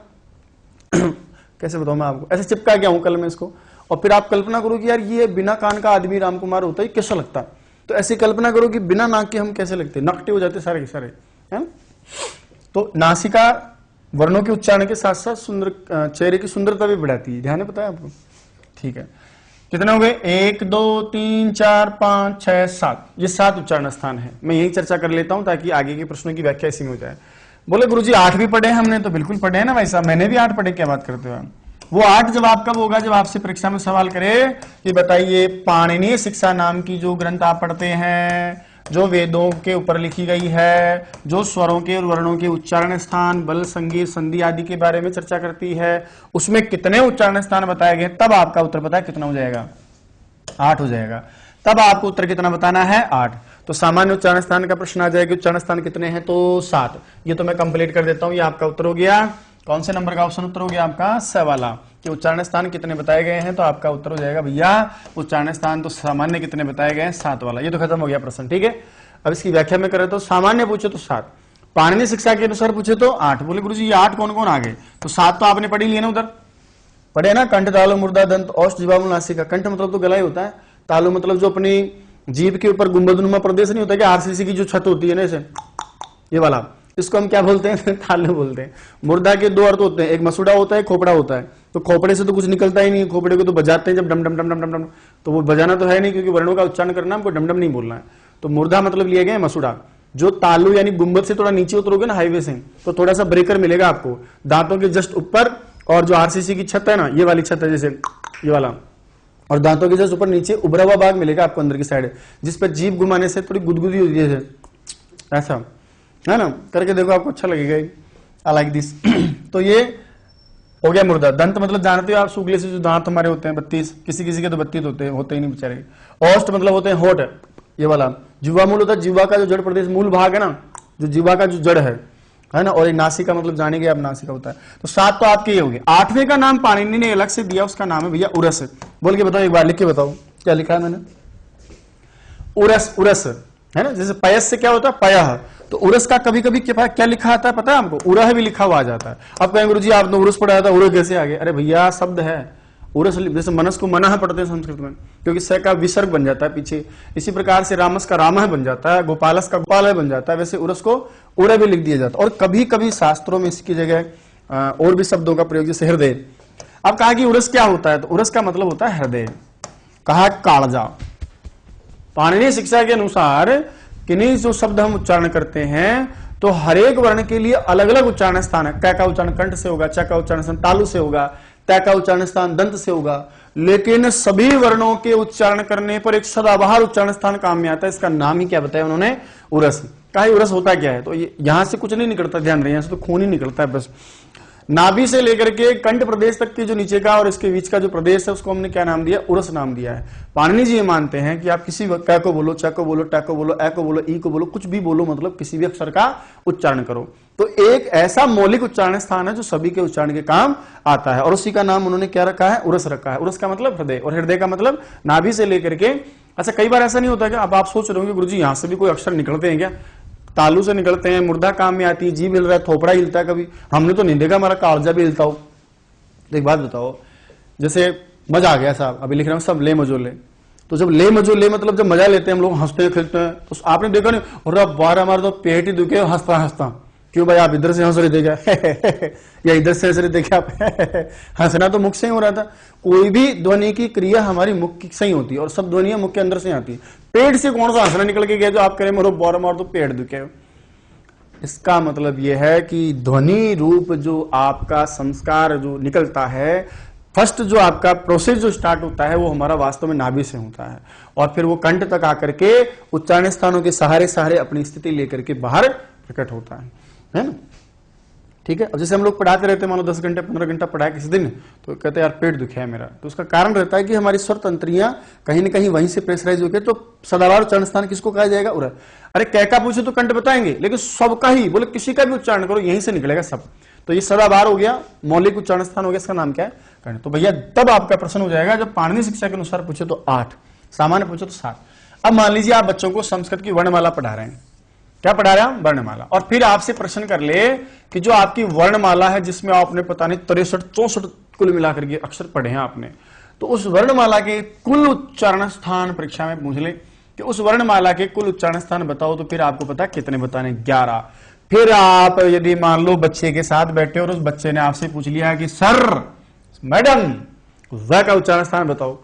कैसे बताऊं मैं आपको, ऐसे चिपका गया हूं कल में इसको। और फिर आप कल्पना करो कि यार ये बिना कान का आदमी रामकुमार होता है, कैसा लगता है। तो ऐसी कल्पना करो कि बिना नाक के हम कैसे लगते, नकटे हो जाते सारे के सारे, है। तो नासिका वर्णों के उच्चारण के साथ साथ सुंदर चेहरे की सुंदरता भी बढ़ाती है, ध्यान है, पता है आपको। ठीक है, कितने हो गए, 1 2 3 4 5 6 7, ये 7 उच्चारण स्थान है। मैं यही चर्चा कर लेता हूं ताकि आगे के प्रश्नों की व्याख्या इसी में हो जाए। बोले गुरुजी 8 भी पढ़े हमने, तो बिल्कुल पढ़े हैं ना भाई साहब, मैंने भी 8 पढ़े, क्या बात करते हो। वो 8 जवाब कब होगा, जब आपसे परीक्षा में सवाल करे कि बताइए पाणिनीय शिक्षा नाम की जो ग्रंथ आप पढ़ते हैं, जो वेदों के ऊपर लिखी गई है, जो स्वरों के और वर्णों के उच्चारण स्थान, बल, संगीत, संधि आदि के बारे में चर्चा करती है, उसमें कितने उच्चारण स्थान बताए गए, तब आपका उत्तर पता है कितना हो जाएगा, 8 हो जाएगा। तब आपको उत्तर कितना बताना है, 8। तो सामान्य उच्चारण स्थान का प्रश्न आ जाएगा, उच्चारण स्थान कितने हैं, तो 7। ये तो मैं कंप्लीट कर देता हूं, ये आपका उत्तर हो गया। कौन से नंबर का ऑप्शन उत्तर हो गया आपका, 6 वाला, कि उच्चारण स्थान कितने बताए गए हैं। तो आपका उत्तर हो जाएगा भैया उच्चारण स्थान तो सामान्य कितने बताए गए हैं, 7 वाला। ये तो खत्म हो गया प्रश्न, ठीक है। अब इसकी व्याख्या में करें तो सामान्य पूछे तो 7, पाणिनीय शिक्षा के अनुसार पूछे तो 8। बोले गुरुजी ये 8 कौन कौन आ गए, तो 7 तो आपने पढ़ी लिए ना, उधर पढ़े ना, कंठ तालु मूर्धा दंत औष्ठ जिह्वा मूल नासिका। कंठ मतलब तो गला ही होता है, तालु मतलब जो अपनी जीभ के ऊपर गुंबदनुमा प्रदेश नहीं होता क्या, आरसीसी की जो छत होती है ना, ऐसे ये वाला, इसको हम क्या बोलते हैं? तालु बोलते हैं। मुर्दा के दो अर्थ होते हैं, एक मसूड़ा होता है, खोपड़ा होता है। तो खोपड़े से तो कुछ निकलता ही नहीं है, खोपड़े को तो बजाते हैं जब डम डम डम डम डम डम, तो वो बजाना तो है नहीं, क्योंकि वर्णों का उच्चारण करना हमको डम डम नहीं बोलना है। तो मुर्दा मतलब लिया गया मसूड़ा। जो तालु यानी गुंबद से थोड़ा नीचे उतरोगे ना हाईवे से, तो थोड़ा सा ब्रेकर मिलेगा आपको दांतों के जस्ट ऊपर, और जो आरसीसी की छत है ना, ये वाली छत है जैसे ये वाला, और दांतों के जस्ट ऊपर नीचे उभरा हुआ भाग मिलेगा आपको अंदर की साइड, जिस पर जीभ घुमाने से थोड़ी गुदगुदी होती है, ऐसा है ना, करके देखो आपको अच्छा लगेगा। I like this. तो ये हो गया मुर्दा। दंत मतलब जानते हो आप, सूगले से जो दांत हमारे होते हैं 32, किसी किसी के तो 32 होते ही नहीं बेचारे। औष्ठ मतलब होते हैं होठ, ये वाला। जिह्वा मूल होता है, जिह्वा का जो जड़ प्रदेश मूल भाग है ना, जो जिह्वा का जो जड़ है ना, और एक नासिका मतलब जानेंगे आप, नासिका होता है। तो 7 तो आपके ये हो गए। 8वें का नाम पाणिनि ने अलग से दिया, उसका नाम है भैया उरस। बोल के बताओ, एक बार लिख के बताओ क्या लिखा है मैंने। उरस, उरस है ना, जैसे पयस से क्या होता है पयः, तो उरस का कभी कभी क्या लिखा आता है पता है हमको? उरह भी लिखा हुआ आ जाता है। अब कहेंगे गुरुजी आपने उरस पढ़ाया था, उरह कैसे आ गया? अरे भैया शब्द है उरस, जैसे मनस को मनः पढ़ते हैं संस्कृत में, क्योंकि स का विसर्ग बन जाता है पीछे। इसी प्रकार से रामस का रामः बन जाता है, गोपालस का गोपालय बन जाता है, वैसे उरस को उरह भी लिख दिया जाता है। और कभी कभी शास्त्रों में इसकी जगह और भी शब्दों का प्रयोग, जैसे हृदय। अब कहा कि उरस क्या होता है, तो उरस का मतलब होता है हृदय। कहा कालजा। पाणिनि शिक्षा के अनुसार किन्हीं जो शब्द हम उच्चारण करते हैं, तो हर एक वर्ण के लिए अलग अलग उच्चारण स्थान है। क का उच्चारण कंठ से होगा, च का उच्चारण स्थान तालु से होगा, त का उच्चारण स्थान दंत से होगा, लेकिन सभी वर्णों के उच्चारण करने पर एक सदाबहार उच्चारण स्थान काम में आता है। इसका नाम ही क्या बताया उन्होंने? उरस। कहा उरस होता क्या है? तो यहां से कुछ नहीं निकलता, ध्यान रहे, यहां से तो खून ही निकलता है बस। नाभि से लेकर के कंठ प्रदेश तक की जो नीचे का और इसके बीच का जो प्रदेश है, उसको हमने क्या नाम दिया? उरस नाम दिया है। पाणिनि जी ये मानते हैं कि आप किसी क को बोलो, च को बोलो, ट को बोलो, ए को बोलो, ई को बोलो, कुछ भी बोलो, मतलब किसी भी अक्षर का उच्चारण करो, तो एक ऐसा मौलिक उच्चारण स्थान है जो सभी के उच्चारण के काम आता है, और उसी का नाम उन्होंने क्या रखा है? उरस रखा है। उरस का मतलब हृदय, और हृदय का मतलब नाभि से लेकर के। अच्छा, कई बार ऐसा नहीं होता क्या? अब आप सोच रहे होंगे गुरुजी यहां से भी कोई अक्षर निकलते हैं क्या? तालु से निकलते हैं, मुर्दा काम में आती है, जीभ हिल रहा है, थोपड़ा हिलता है, कभी हमने तो नहीं देखा हमारा कालजा भी हिलता हो। तो एक बात बताओ, जैसे मजा आ गया साहब, अभी लिख रहा हूं सब ले मजोले, तो जब ले मजोले मतलब जब मजा लेते हैं हम लोग, हंसते हैं खेलते हैं, तो आपने देखा नहीं, और बार हमारा तो पेट ही दुखे हंसता हंसता। क्यों भाई आप इधर से हंस रहे थे क्या? या इधर से हंस रहे थे क्या? हंसना तो मुख से ही हो रहा था। कोई भी ध्वनि की क्रिया हमारी मुख से ही होती है, और सब ध्वनियां मुख के अंदर से आती है। पेट से कौन सा हंसना निकल के गया जो आप करें मोरो बोर मार तो पेट दुखे? इसका मतलब यह है कि ध्वनि रूप जो आपका संस्कार जो निकलता है, फर्स्ट जो आपका प्रोसेस जो स्टार्ट होता है, वो हमारा वास्तव में नाभि से होता है, और फिर वो कंठ तक आकर के उच्चारण स्थानों के सहारे सहारे अपनी स्थिति लेकर के बाहर प्रकट होता है ना? ठीक है। अब जैसे हम लोग पढ़ाते रहते हैं, मान लो 10 घंटे 15 घंटा पढ़ाया किसी दिन, तो कहते हैं यार पेट दुखा है मेरा, तो उसका कारण रहता है कि हमारी स्वर तंत्रियां कहीं ना कहीं वहीं से प्रेशराइज होकर, तो सदाबहार उच्चारण स्थान किसको कहा जाएगा? उरह। अरे कैका पूछे तो कंठ बताएंगे, लेकिन सबका ही बोले किसी का भी उच्चारण करो यहीं से निकलेगा सब, तो ये सदाबहार हो गया, मौलिक उच्चारण स्थान हो गया, इसका नाम क्या है? कंठ। तो भैया तब आपका प्रश्न हो जाएगा जब पाणिनि शिक्षा के अनुसार पूछे तो 8, सामान्य पूछे तो 7। अब मान लीजिए आप बच्चों को संस्कृत की वर्णमाला पढ़ा रहे हैं, क्या पढ़ा रहे हैं? वर्णमाला। और फिर आपसे प्रश्न कर ले कि जो आपकी वर्णमाला है, जिसमें आपने पता नहीं 63-64 कुल मिलाकर के अक्षर पढ़े हैं आपने, तो उस वर्णमाला के कुल उच्चारण स्थान परीक्षा में पूछ ले कि उस वर्णमाला के कुल उच्चारण स्थान बताओ, तो फिर आपको पता कितने बताने? 11। फिर आप यदि मान लो बच्चे के साथ बैठे और उस बच्चे ने आपसे पूछ लिया कि सर मैडम व का उच्चारण स्थान बताओ,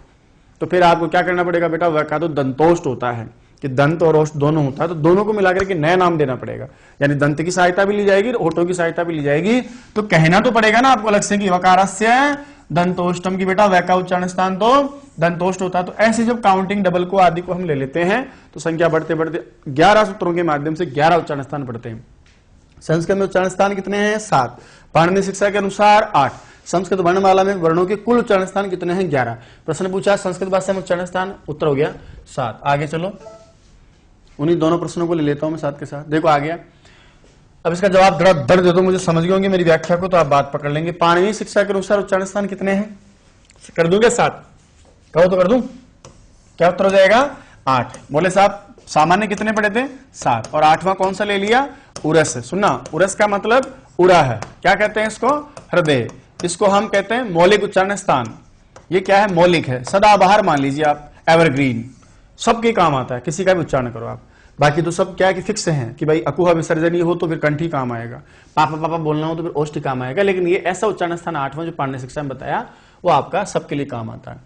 तो फिर आपको क्या करना पड़ेगा बेटा? व का तो दंतोष्ट होता है, कि दंत और ओष्ठ दोनों होता है, तो दोनों को मिलाकर के नया नाम देना पड़ेगा, यानी दंत की सहायता भी ली जाएगी, होठों की सहायता भी ली जाएगी, तो कहना तो पड़ेगा ना आपको अलग से कि वकारस्य दंतोष्टम की बेटा व का उच्चारण स्थान तो दंतोष्ट होता है। तो ऐसे जब काउंटिंग डबल को आदि को हम ले लेते हैं, तो संख्या बढ़ते बढ़ते 11 सूत्रों के माध्यम से 11 उच्चारण स्थान पढ़ते हैं। संस्कृत में उच्चारण स्थान कितने हैं? 7। पाणिनि शिक्षा के अनुसार 8। संस्कृत वर्णमाला में वर्णों के कुल उच्चारण स्थान कितने हैं? 11। प्रश्न पूछा संस्कृत भाषा में उच्चारण स्थान, उत्तर हो गया 7। आगे चलो, उन्हीं दोनों प्रश्नों को ले लेता हूं मैं साथ के साथ। देखो आ गया, अब इसका जवाब धड़ दे दो, मुझे समझ गए होंगे मेरी व्याख्या को, तो आप बात पकड़ लेंगे। पाणिनि शिक्षा के अनुसार उच्चारण स्थान कितने हैं? कर दूंगे 7? कहो तो कर दूं? क्या उत्तर हो जाएगा? 8। बोले साहब सामान्य कितने पढ़े थे? 7, और 8वां कौन सा ले लिया? उरस। सुनना, उरस का मतलब उरा है। क्या कहते हैं इसको? हृदय। इसको हम कहते हैं मौलिक उच्चारण स्थान। ये क्या है? मौलिक है, सदाबहार मान लीजिए आप, एवरग्रीन। सबके काम आता है, किसी का भी उच्चारण करो आप। बाकी तो सब क्या है कि फिक्स हैं कि भाई अकुहा विसर्जनीय हो तो फिर कंठ ही काम आएगा, पापा पापा बोलना हो तो फिर ओष्ठ काम आएगा। लेकिन ये ऐसा उच्चारण स्थान 8वां जो पाणिनि शिक्षा में बताया वो आपका सबके लिए काम आता है।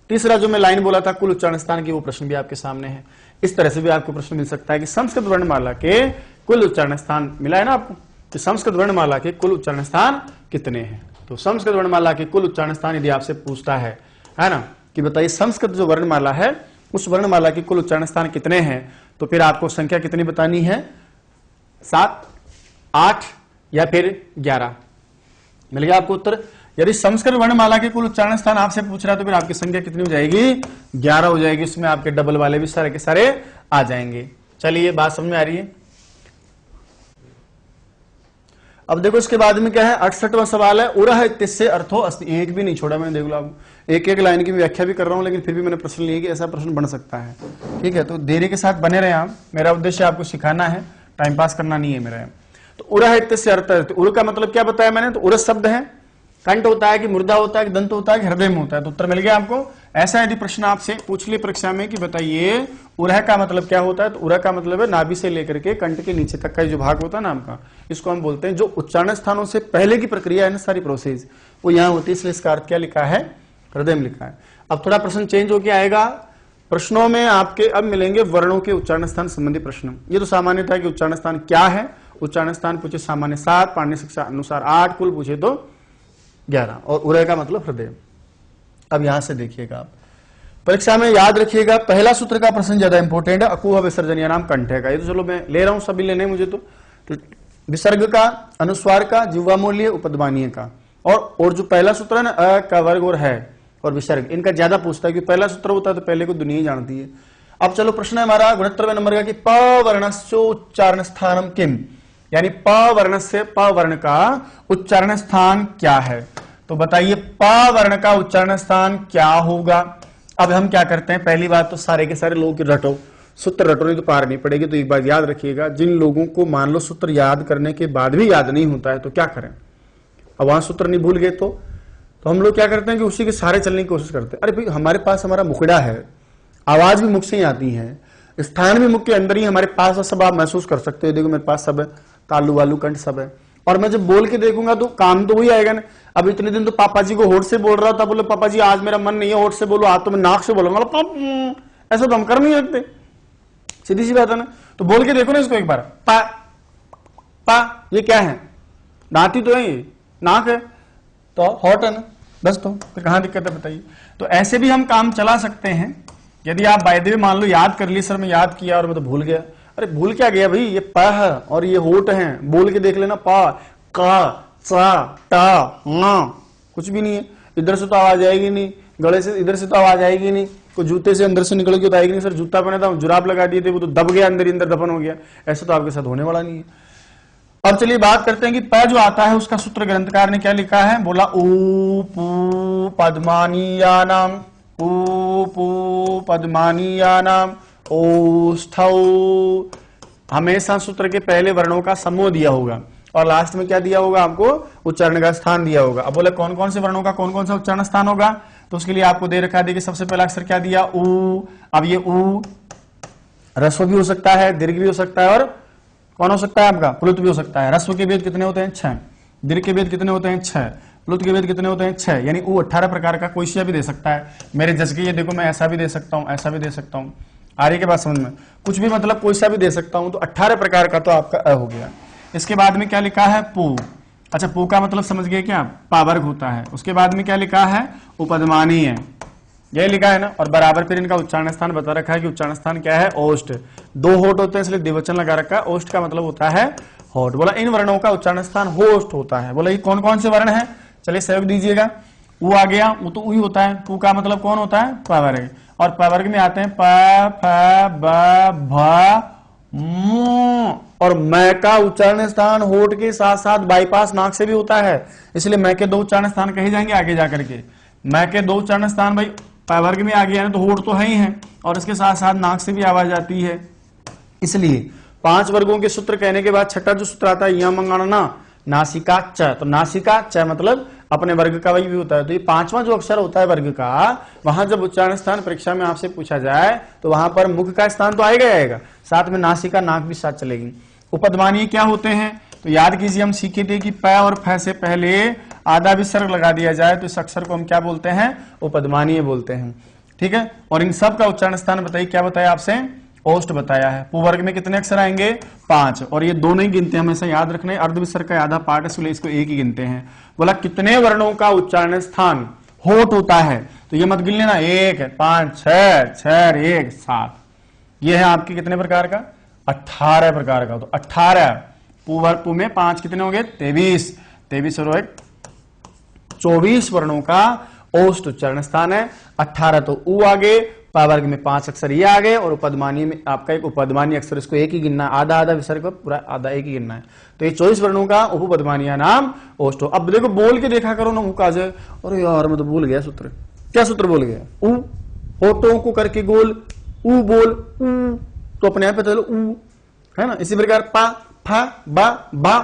तीसरा जो मैं लाइन बोला था कुल उच्चारण स्थान की, वो प्रश्न भी आपके सामने है। इस तरह से भी आपको प्रश्न मिल सकता है कि संस्कृत वर्णमाला के कुल उच्चारण स्थान मिला है ना आपको, कि संस्कृत वर्णमाला के कुल उच्चारण स्थान कितने हैं। तो संस्कृत वर्णमाला के कुल उच्चारण स्थान यदि आपसे पूछता है ना, कि बताइए संस्कृत जो वर्णमाला है उस वर्णमाला के कुल उच्चारण स्थान कितने हैं, तो फिर आपको संख्या कितनी बतानी है, 7, 8 या फिर 11। मिल गया आपको उत्तर। यदि संस्कृत वर्णमाला के कुल उच्चारण स्थान आपसे पूछ रहा है तो फिर आपकी संख्या कितनी हो जाएगी, 11 हो जाएगी। उसमें आपके डबल वाले भी सारे के सारे आ जाएंगे। चलिए बात समझ में आ रही है। अब देखो इसके बाद में क्या है, 68वां सवाल है, उरह इत्यस्य अर्थो अस्ति। एक भी नहीं छोड़ा मैंने, देख लो आप, एक एक लाइन की व्याख्या भी कर रहा हूं, लेकिन फिर भी मैंने प्रश्न लिया कि ऐसा प्रश्न बन सकता है। ठीक है, तो देरी के साथ बने रहे आप, मेरा उद्देश्य आपको सिखाना है, टाइम पास करना नहीं है मेरा। तो उरह इत्यस्य अर्थ, उर का मतलब क्या बताया मैंने, तो उरस शब्द है, कंठ होता है कि मुर्दा होता है कि दंत होता है कि हृदय में होता है, तो उत्तर मिल गया आपको। ऐसा यदि प्रश्न आपसे पूछ लिए परीक्षा में कि बताइए उरह का मतलब क्या होता है, तो उरह का मतलब है नाभि से लेकर के कंठ के नीचे तक का जो भाग होता है नाम का, इसको हम बोलते हैं। जो उच्चारण स्थानों से पहले की प्रक्रिया है ना, सारी प्रोसेस वो यहाँ होती है, इसलिए इसका अर्थ क्या लिखा है, हृदय में लिखा है। अब थोड़ा प्रश्न चेंज होकर आएगा प्रश्नों में आपके, अब मिलेंगे वर्णों के उच्चारण स्थान संबंधी प्रश्न। ये तो सामान्य था कि उच्चारण स्थान क्या है, उच्चारण स्थान पूछे सामान्य 7, पाणिनि शिक्षा अनुसार 8, कुल पूछे तो 11, और उरह का मतलब हृदय। अब यहां से देखिएगा आप परीक्षा में याद रखिएगा, पहला सूत्र का प्रश्न ज्यादा इंपॉर्टेंट है, अकुह विसर्जनीय नाम कंठ है का। ये तो चलो मैं ले रहा हूं, सभी लेने मुझे तो विसर्ग का, अनुस्वार का, जिह्वा मूल्य, उपध्मानीय का, और जो पहला सूत्र है ना, अ का वर्ग और है और विसर्ग, इनका ज्यादा पूछता है, क्योंकि पहला सूत्र होता है तो पहले को दुनिया ही जानती है। अब चलो प्रश्न है हमारा 69वें नंबर का कि प वर्णस्य उच्चारण स्थानम किम, यानी प वर्ण से प वर्ण का उच्चारण स्थान क्या है। तो बताइए प वर्ण का उच्चारण स्थान क्या होगा। अब हम क्या करते हैं, पहली बात तो सारे के सारे लोगों की रटो, सूत्र रटो नहीं तो पार नहीं पड़ेगी। तो एक बात याद रखिएगा, जिन लोगों को मान लो सूत्र याद करने के बाद भी याद नहीं होता है तो क्या करें, अब वहां सूत्र नहीं भूल गए तो हम लोग क्या करते हैं कि उसी के सारे चलने की कोशिश करते हैं। अरे भाई हमारे पास हमारा मुखड़ा है, आवाज भी मुख से ही आती है, स्थान भी मुख के अंदर ही हमारे पास, सब आप महसूस कर सकते हो। देखो मेरे पास सब है, तालु वालू कंठ सब है, और मैं जब बोल के देखूंगा तो काम तो वही आएगा ना। अब इतने दिन तो पापा जी को होठ से बोल रहा था, बोले पापा जी आज मेरा मन नहीं है होठ से बोलो, आज तो मैं नाक से बोलूंगा। ऐसा तो हम कर नहीं सकते, सीधी सी बात है ना। तो बोल के देखो ना इसको एक बार, पा पा, ये क्या है, दांती तो है, ये नाक है तो होठ है ना, बस तो फिर कहां दिक्कत है बताइए। तो ऐसे भी हम काम चला सकते हैं। यदि आप बाय द वे मान लो याद कर ली, सर मैं याद किया और मैं तो भूल गया, अरे भूल क्या गया भाई, ये प है और ये होठ है, बोल के देख लेना, पा का चा टा ना, कुछ भी नहीं है। इधर से तो आवाज आएगी नहीं, गले से इधर से तो आवाज आएगी नहीं, कोई जूते से अंदर से निकल के तो आएगी नहीं। सर जूता पहना था, जुराब लगा दिए थे, वो तो दब गया अंदर ही अंदर, दफन हो गया। ऐसा तो आपके साथ होने वाला नहीं है। अब चलिए बात करते हैं कि प जो आता है उसका सूत्र ग्रंथकार ने क्या लिखा है, बोला ऊ पू पद्मानीयानाम, ऊ पू पद्मानीयानाम, ओस्थौ। हमेशा सूत्र के पहले वर्णों का समूह दिया होगा और लास्ट में क्या दिया होगा आपको, उच्चारण का स्थान दिया होगा। अब बोले कौन कौन से वर्णों का कौन कौन सा उच्चारण स्थान होगा, तो उसके लिए आपको दे रखा, देखिए सबसे पहला अक्षर क्या दिया, ऊ। अब ये ऊ रस्व भी हो सकता है, दीर्घ भी हो सकता है, और कौन हो सकता है आपका, प्लुत भी हो सकता है। रस्व के वेद कितने होते हैं, 6, दीर्घ के वेद कितने होते हैं, 6, प्लुत के वेद कितने होते हैं, 6, यानी ऊ 18 प्रकार का कोई सा भी दे सकता है। मेरे जज के ये देखो, मैं ऐसा भी दे सकता हूं, ऐसा भी दे सकता हूं, आ रही के बात समझ में, कुछ भी मतलब कोई सा भी दे सकता हूं। तो 18 प्रकार का तो आपका अ हो गया। इसके बाद में क्या लिखा है, पू। अच्छा पू का मतलब समझ गए क्या, पावर्ग होता है। उसके बाद में क्या लिखा है, उपध्मानीय है, यही लिखा है ना। और बराबर फिर इनका उच्चारण स्थान बता रखा है कि उच्चारण स्थान क्या है, ओष्ठ। 2 होठ होते हैं इसलिए द्विवचन लगा रखा है, ओष्ठ का मतलब होता है होठ। बोला इन वर्णों का उच्चारण स्थान होष्ठ होता है। बोला ये कौन कौन से वर्ण है, चलिए सहयोग दीजिएगा। ऊ आ गया, वो तो ही होता है। पू का मतलब कौन होता है, पावर्ग। और पावर्ग में आते हैं प फ ब भ मू। और मैं का उच्चारण स्थान होठ के साथ साथ बाईपास नाक से भी होता है, इसलिए मैं के 2 उच्चारण स्थान कहे जाएंगे आगे जाकर के। मैं के 2 उच्चारण स्थान भाई पावर्ग में आ गया ना, तो होठ तो है ही है और इसके साथ साथ नाक से भी आवाज आती है। इसलिए 5 वर्गों के सूत्र कहने के बाद छठा जो सूत्र आता है, यह मंगाना नासिका च। तो नासिका च मतलब अपने वर्ग का वही भी होता है। तो ये पांचवा जो अक्षर होता है वर्ग का, वहां जब उच्चारण स्थान परीक्षा में आपसे पूछा जाए तो वहां पर मुख का स्थान तो आएगा आएगा, साथ में नासिका नाक भी साथ चलेगी। उपध्मानीय क्या होते हैं तो याद कीजिए, हम सीखे थे कि प और फ से पहले आधा विसर्ग लगा दिया जाए तो इस अक्षर को हम क्या बोलते हैं, उपध्मानीय बोलते हैं। ठीक है, और इन सब का उच्चारण स्थान बताइए, क्या बताया आपसे, ओष्ठ बताया है। पुवर्ग में कितने अक्षर आएंगे, 5, और ये दोनों ही गिनते हैं, हमेशा याद रखना है, अर्ध विसर्ग का आधा पार्ट है इसलिए इसको एक ही गिनते हैं। बोला कितने वर्णों का उच्चारण स्थान होठ होता है, तो ये मत गिन लेना, 1 5 6 6 1 7, ये है आपके कितने प्रकार का, 18 प्रकार का। तो 18 पू में 5 कितने हो गए, 23 23 और 1 24 वर्णों का ओष्ठ उच्चारण स्थान है। 18 तो ऊ आ गए, पा वर्ग में 5 अक्षर ये आ गए, और उपध्मानीय में आपका एक उपध्मानीय अक्षर, इसको एक ही गिनना है, आधा आधा विसर्ग को पूरा आधा एक ही गिनना है। तो ये 24 वर्णों का उपध्मानीय नाम ओष्ठ। अब देखो बोल के देखा करो ना, मुका जाए, अरे यार मैं तो भूल गया सूत्र, क्या सूत्र बोल गया, ऊ, होठों को करके गोल, ऊ बोल, ऊ, तो अपने आप पता चलो ऊ, है ना। इसी प्रकार पा फा बा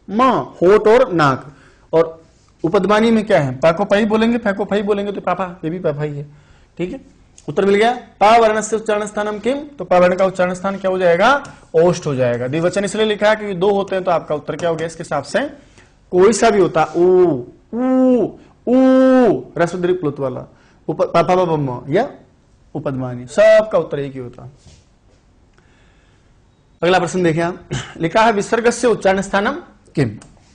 म, होठ और नाक। और उपध्मानीय में क्या है, पा को पाई बोलेंगे, फै को फाई बोलेंगे, तो पापा, ये भी पापा ही है। ठीक है, उत्तर मिल गया। पा वर्ण से उच्चारण स्थानम किम, तो पा वर्ण का उच्चारण स्थान क्या हो जाएगा, ओष्ठ हो जाएगा। द्विवचन इसलिए लिखा है क्योंकि 2 होते हैं, तो आपका उत्तर क्या हो गया इसके हिसाब से, कोई सा भी होता, रस्व दीर्घ प्लुत वाला, पापा या उपध्मानीय, सबका उत्तर एक ही होता। अगला प्रश्न देखिए आप, लिखा है विसर्ग से उच्चारण स्थानम किम।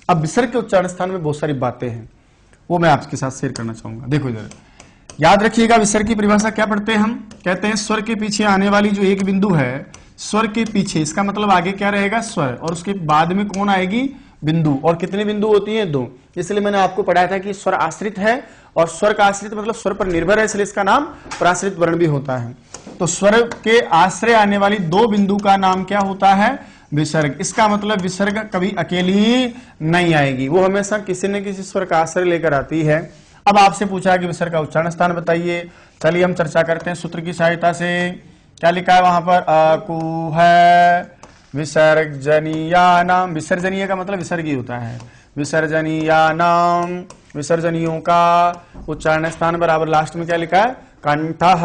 अब विसर्ग के उच्चारण स्थान में बहुत सारी बातें हैं, वो मैं आपके साथ शेयर करना चाहूंगा। देखो इधर याद रखिएगा, विसर्ग की परिभाषा क्या पढ़ते हैं हम, कहते हैं स्वर के पीछे आने वाली जो एक बिंदु है, स्वर के पीछे, इसका मतलब आगे क्या रहेगा, स्वर, और उसके बाद में कौन आएगी, बिंदु। और कितनी बिंदु होती है, 2। इसलिए मैंने आपको पढ़ाया था कि स्वर आश्रित है, और स्वर का आश्रित मतलब स्वर पर निर्भर है, इसलिए इसका नाम प्राश्रित वर्ण भी होता है। तो स्वर के आश्रय आने वाली 2 बिंदु का नाम क्या होता है, विसर्ग। इसका मतलब विसर्ग कभी अकेली नहीं आएगी, वो हमेशा किसी न किसी स्वर का आश्रय लेकर आती है। अब आपसे पूछा कि विसर्ग का उच्चारण स्थान बताइए, चलिए हम चर्चा करते हैं सूत्र की सहायता से। क्या लिखा है वहां पर, अकु है विसर्जनीया नाम, विसर्जनीय का मतलब विसर्गी होता है, विसर्जनीया नाम, विसर्जनियों का उच्चारण स्थान बराबर लास्ट में क्या लिखा है, कंठः।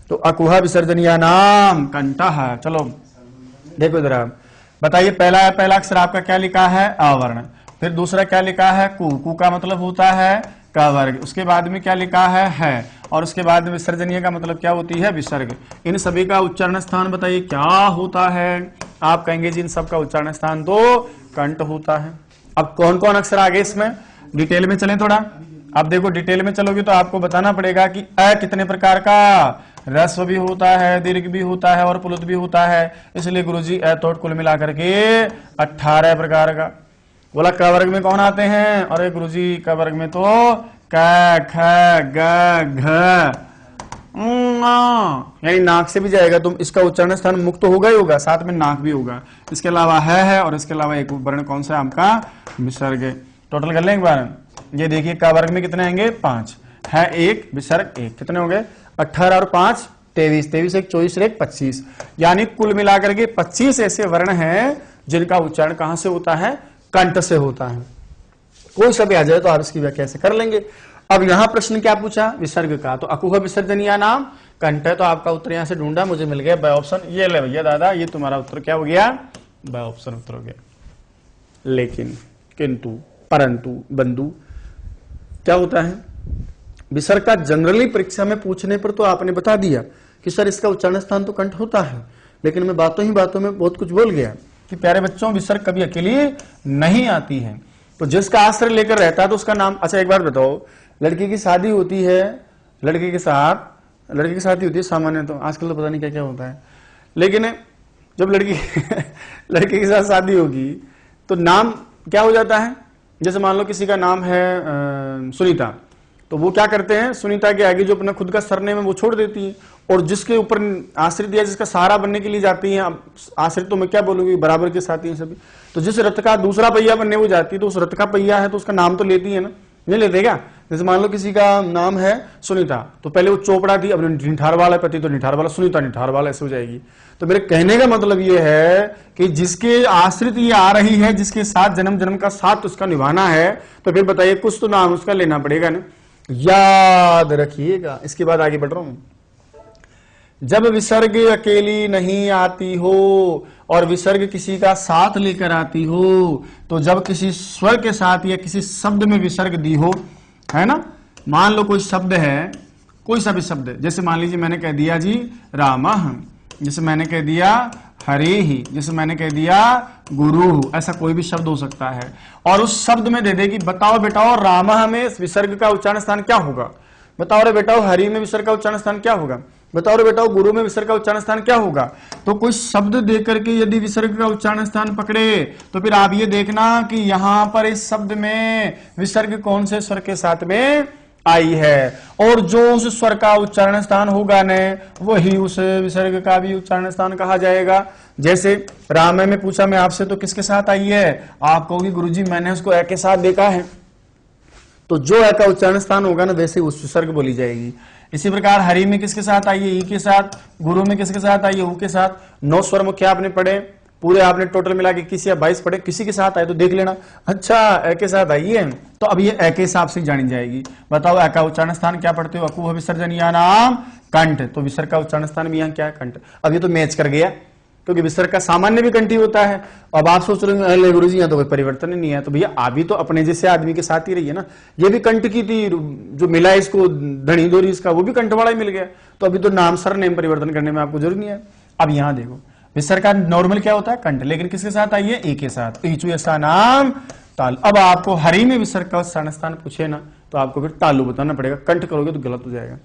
तो अकुह विसर्जनीया नाम कंठः। चलो देखो इधर आप बताइए, पहला अक्षर आपका क्या लिखा है, अवर्ण, फिर दूसरा क्या लिखा है, कु का मतलब होता है का वर्ग, उसके बाद में क्या लिखा है, और उसके बाद में विसर्जनीय का मतलब क्या होती है, विसर्ग। इन सभी का उच्चारण स्थान बताइए क्या होता है, आप कहेंगे जी इन सब का उच्चारण स्थान तो कंठ होता है। अब कौन कौन अक्षर आ गए इसमें, डिटेल में चलें थोड़ा। अब देखो डिटेल में चलोगे तो आपको बताना पड़ेगा कि अ कितने प्रकार का, रस्व भी होता है, दीर्घ भी होता है, और प्लुत भी होता है। इसलिए गुरुजी तोट कुल मिलाकर के 18 प्रकार का। बोला क वर्ग में कौन आते हैं, अरे गुरुजी क वर्ग में तो क ख ग घ यानी नाक से भी जाएगा, तुम इसका उच्चारण स्थान मुक्त होगा ही होगा, साथ में नाक भी होगा। इसके अलावा है, और इसके अलावा एक वर्ण कौन सा है आपका, विसर्ग। टोटल कर लें एक बार, ये देखिए क वर्ग में कितने आएंगे, 5 है, 1 विसर्ग 1, कितने हो गए, 18 और 5 23, 23 1 24 1 25, यानी कुल मिलाकर के 25 ऐसे वर्ण हैं जिनका उच्चारण कहां से होता है, कंठ से होता है। कोई सा भी आ जाए तो आप इसकी व्याख्या से कर लेंगे। अब यहां प्रश्न क्या पूछा, विसर्ग का, तो अकुह विसर्जनीय नाम कंठ, तो आपका उत्तर यहां से ढूंढा, मुझे मिल गया बाय ऑप्शन। ये ले भैया दादा, ये तुम्हारा उत्तर क्या हो गया, बाय ऑप्शन उत्तर हो गया। लेकिन किंतु परंतु बंधु क्या होता है, विसर्ग का जनरली परीक्षा में पूछने पर तो आपने बता दिया कि सर इसका उच्चारण स्थान तो कंठ होता है, लेकिन मैं बातों ही बातों में बहुत कुछ बोल गया कि प्यारे बच्चों विसर्ग कभी अकेली नहीं आती है। तो जिसका आश्रय लेकर रहता है तो उसका नाम, अच्छा एक बार बताओ, लड़की की शादी होती है, लड़के की शादी होती है सामान्य, तो आजकल तो पता नहीं क्या क्या होता है, लेकिन जब लड़के के साथ शादी होगी तो नाम क्या हो जाता है, जैसे मान लो किसी का नाम है सुनीता, तो वो क्या करते हैं, सुनीता के आगे जो अपना खुद का सरनेम है वो छोड़ देती है, और जिसके ऊपर आश्रित या जिसका सहारा बनने के लिए जाती हैं, आश्रित तो मैं क्या बोलूंगी, बराबर के साथी हैं सभी, तो जिस रथ का दूसरा पहिया बनने वो जाती है तो उस रथ का पहिया है तो उसका नाम तो लेती है ना, नहीं लेते क्या, जैसे मान लो किसी का नाम है सुनीता, तो पहले वो चोपड़ा थी, अब निठार वाला पति तो निठार वाला, सुनीता निठार वाला, ऐसे हो जाएगी। तो मेरे कहने का मतलब ये है कि जिसके आश्रित ये आ रही है, जिसके साथ जन्म जन्म का साथ उसका निभाना है, तो फिर बताइए कुछ तो नाम उसका लेना पड़ेगा ना, याद रखिएगा। इसके बाद आगे बढ़ रहा हूं। जब विसर्ग अकेली नहीं आती हो और विसर्ग किसी का साथ लेकर आती हो, तो जब किसी स्वर के साथ या किसी शब्द में विसर्ग दी हो, है ना, मान लो कोई शब्द है, कोई सा भी शब्द, जैसे मान लीजिए मैंने कह दिया जी रामः, जैसे मैंने कह दिया हरे ही, जैसे मैंने कह दिया गुरु, ऐसा कोई भी शब्द हो सकता है, और उस शब्द में दे दे कि बताओ बेटाओ रामः में विसर्ग का उच्चारण स्थान क्या होगा, बताओ रे बेटाओ हरि में विसर्ग का उच्चारण स्थान क्या होगा, बताओ रे बेटाओ गुरु में विसर्ग का उच्चारण स्थान क्या होगा। तो कोई शब्द देकर के यदि विसर्ग का उच्चारण स्थान पकड़े, तो फिर आप ये देखना कि यहां पर इस शब्द में विसर्ग कौन से स्वर के साथ में आई है, और जो उस स्वर का उच्चारण स्थान होगा न, वही उस विसर्ग का भी उच्चारण स्थान कहा जाएगा। जैसे राम में पूछा मैं आपसे, तो किसके साथ आई है, आप कहोगे गुरुजी मैंने उसको ए के साथ देखा है, तो जो ए का उच्चारण स्थान होगा ना, वैसे उस विसर्ग बोली जाएगी। इसी प्रकार हरि में किसके साथ आई है, ई के साथ, गुरु में किसके साथ आई है, ऊ के साथ। 9 स्वर मुख्य आपने पढ़े, पूरे आपने टोटल मिला के 21 या 22 पढ़े, किसी के साथ आए तो देख लेना, अच्छा ए के साथ आई है, तो अब ये ए के हिसाब से जानी जाएगी। बताओ ए का उच्चारण स्थान क्या पढ़ते हो, अकुह विसर्जन या नाम कंठ, तो विसर्ग का उच्चारण स्थान भी यहाँ क्या है, कंठ। अब ये तो मैच कर गया, क्योंकि विसर्ग का सामान्य भी कंठी होता है। अब आप सोच रहे हैं गुरु जी यहाँ तो कोई परिवर्तन ही नहीं है, तो भैया अभी तो अपने जैसे आदमी के साथ ही रही है ना, ये भी कंठ की थी, जो मिला इसको धनी दोरी इसका, वो भी कंठ वाला ही मिल गया, तो अभी तो नाम सर नेम परिवर्तन करने में आपको जरूरत नहीं है। अब यहाँ देखो विसर्ग का नॉर्मल क्या होता है, कंठ, लेकिन किसके साथ आई है, ए के साथ, ईचु ऐसा नाम ताल। अब आपको हरि में विसर्ग का उच्चारण स्थान पूछे ना, तो आपको फिर तालु बताना पड़ेगा, कंठ करोगे तो गलत हो जाएगा।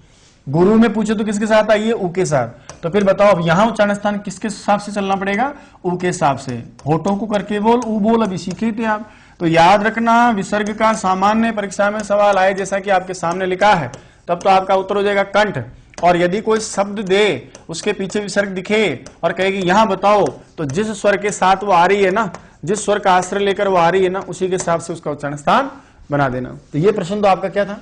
गुरु में पूछे तो किसके साथ आइए, ऊ के साथ, तो फिर बताओ अब यहां उच्चारण स्थान किसके हिसाब से चलना पड़ेगा, ऊ के हिसाब से। होठों को करके बोल, ऊ बोल, अभी सीखे थे आप। तो याद रखना, विसर्ग का सामान्य परीक्षा में सवाल आए जैसा कि आपके सामने लिखा है, तब तो आपका उत्तर हो जाएगा कंठ। और यदि कोई शब्द दे, उसके पीछे विसर्ग दिखे और कहे कि यहां बताओ, तो जिस स्वर के साथ वो आ रही है ना, जिस स्वर का आश्रय लेकर वो आ रही है ना, उसी के हिसाब से उसका उच्चारण स्थान बना देना। तो ये प्रश्न तो आपका क्या था,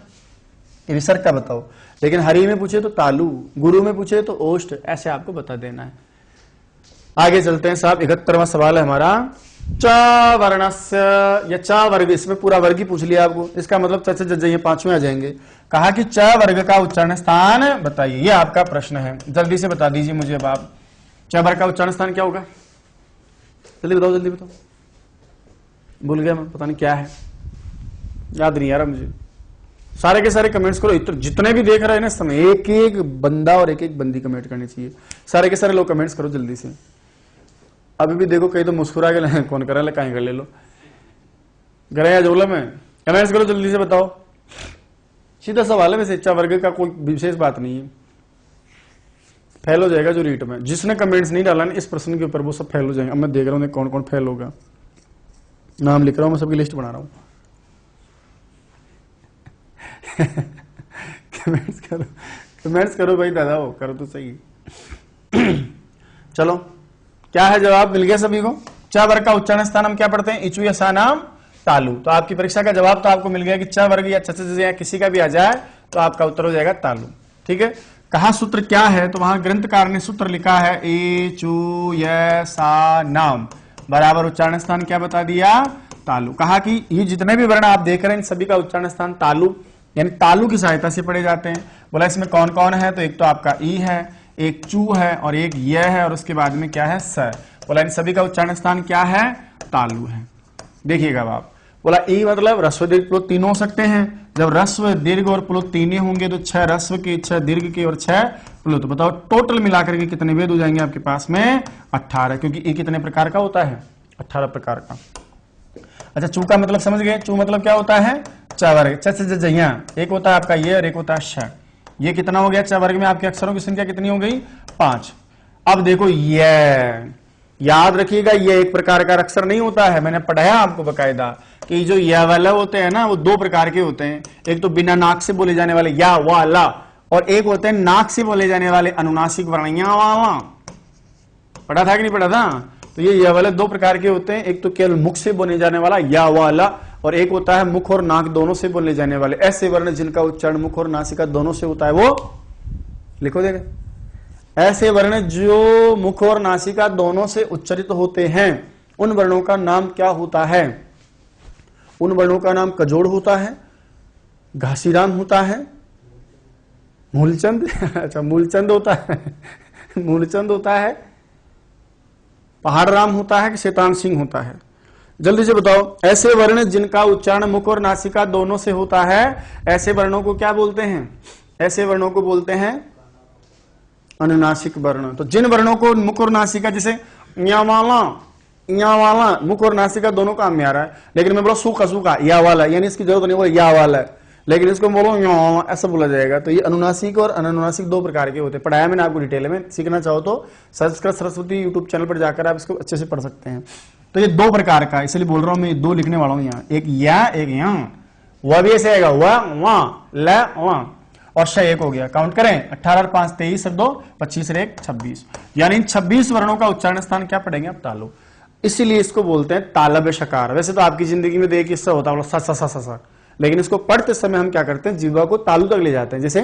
विसर्ग का बताओ, लेकिन हरि में पूछे तो तालु, गुरु में पूछे तो ओष्ठ, ऐसे आपको बता देना है। आगे चलते हैं साहब, 71वां सवाल है हमारा, च वर्णस्य या च वर्ग, इसमें पूरा वर्ग ही पूछ लिया आपको, इसका मतलब च ज ये 5वें आ जाएंगे। कहा कि च वर्ग का उच्चारण स्थान बताइए, ये आपका प्रश्न है, जल्दी से बता दीजिए मुझे। अब आप च वर्ग का उच्चारण स्थान क्या होगा, जल्दी बताओ, जल्दी बताओ, भूल गया मैं, पता नहीं क्या है, याद नहीं आ रहा मुझे। सारे के सारे कमेंट्स करो, जितने भी देख रहे हैं ना इस समय, एक एक बंदा और एक एक बंदी कमेंट करनी चाहिए, सारे के सारे लोग कमेंट्स करो जल्दी से। अभी भी देखो कहीं तो मुस्कुरा के कौन करा ले, कहीं कर ले लो, गया जोला में कमेंट्स करो जल्दी से, बताओ। सीधा सवाल है, वैसे इच्छा वर्ग का कोई विशेष बात नहीं है, फेल हो जाएगा जो रीट में। जिसने कमेंट्स नहीं डाला ना इस प्रश्न के ऊपर, वो सब फेल हो जाएंगे। अब मैं देख रहा हूँ कौन कौन फेल होगा, नाम लिख रहा हूं, मैं सबकी लिस्ट बना रहा हूं। कमेंट्स करो भाई दादा, हो करो तो सही। चलो क्या है जवाब, मिल गया सभी को। च वर्ग का उच्चारण स्थान हम क्या पढ़ते हैं, इचु या नाम तालु। तो आपकी परीक्षा का जवाब तो आपको मिल गया कि च वर्ग या या किसी का भी आ जाए तो आपका उत्तर हो जाएगा तालु। ठीक है, कहा सूत्र क्या है, तो वहां ग्रंथकार ने सूत्र लिखा है, ए चू या नाम बराबर उच्चारण स्थान क्या बता दिया, तालु। कहा कि ये जितने भी वर्ण आप देख रहे हैं इन सभी का उच्चारण स्थान तालु यानी तालु की सहायता से पढ़े जाते हैं। बोला इसमें कौन कौन है, तो एक तो आपका ई है, एक चू है और एक य है और उसके बाद में क्या है स। बोला इन सभी का उच्चारण स्थान क्या है, तालु है। देखिएगा आप, बोला ई मतलब रस्व दीर्घ प्लुत तीनों हो सकते हैं। जब रस्व दीर्घ और प्लुत तीनों होंगे तो 6 रस्व के, 6 दीर्घ के और 6 प्लुत। बताओ टोटल मिलाकर के कितने वेद हो जाएंगे आपके पास में, 18, क्योंकि ई कितने प्रकार का होता है, 18 प्रकार का। अच्छा चू का मतलब समझ गए, चू मतलब क्या होता है, च वर्ग, च एक होता है आपका ये और एक होता है श। ये कितना हो गया, च वर्ग में आपके अक्षरों की संख्या कितनी हो गई, 5। अब देखो ये याद रखिएगा, ये एक प्रकार का अक्षर नहीं होता है, मैंने पढ़ाया आपको बकायदा कि जो या वाला होते हैं ना वो 2 प्रकार के होते हैं। एक तो बिना नाक से बोले जाने वाले या वाला, और एक होते हैं नाक से बोले जाने वाले अनुनासिक वर्ण या वा। पढ़ा था कि नहीं पढ़ा था। तो ये या वाले 2 प्रकार के होते हैं, एक तो केवल मुख से बोले जाने वाला या वाला और एक होता है मुख और नाक दोनों से बोले जाने वाले ऐसे वर्ण जिनका उच्चारण मुख और नासिका दोनों से होता है, वो लिखो देगा। ऐसे वर्ण जो मुख और नासिका दोनों से उच्चारित होते हैं उन वर्णों का नाम क्या होता है? उन वर्णों का नाम कजोड़ होता है, घासीराम होता है, मूलचंद अच्छा मूलचंद होता है मूलचंद होता है, पहाड़ राम होता है कि शैतान सिंह होता है? जल्दी से बताओ। ऐसे वर्ण जिनका उच्चारण मुख और नासिका दोनों से होता है ऐसे वर्णों को क्या बोलते हैं? ऐसे वर्णों को बोलते हैं अनुनासिक वर्ण। तो जिन वर्णों को मुख और नासिका, जैसे या वाला मुख और नासिका दोनों काम में आ रहा है, लेकिन मैं बोला सूखा सूखा या वाला, यानी इसकी जरूरत नहीं, वो या वाला है, लेकिन इसको बोलो या ऐसा बोला जाएगा। तो ये अनुनासिक और अनुनासिक दो प्रकार के होते हैं। पढ़ाया मैंने आपको डिटेल में, सीखना चाहो तो संस्कृत सरस्वती यूट्यूब चैनल पर जाकर आप इसको अच्छे से पढ़ सकते हैं। तो ये दो प्रकार का, इसलिए बोल रहा हूं मैं, दो लिखने वाला हूं यहाँ, एक या एक या। वह भी ऐसे आएगा व ल और श एक हो गया। काउंट करें, 18 और 5 23 और 2 25 और 1 26, यानी इन 26 वर्णों का उच्चारण स्थान क्या पढ़ेंगे आप? तालु। इसीलिए इसको बोलते हैं तालव्य शकार। वैसे तो आपकी जिंदगी में देखिए इससे होता है सा सा सा सा, लेकिन इसको पढ़ते समय हम क्या करते हैं, जीवा को तालु तक ले जाते हैं। जैसे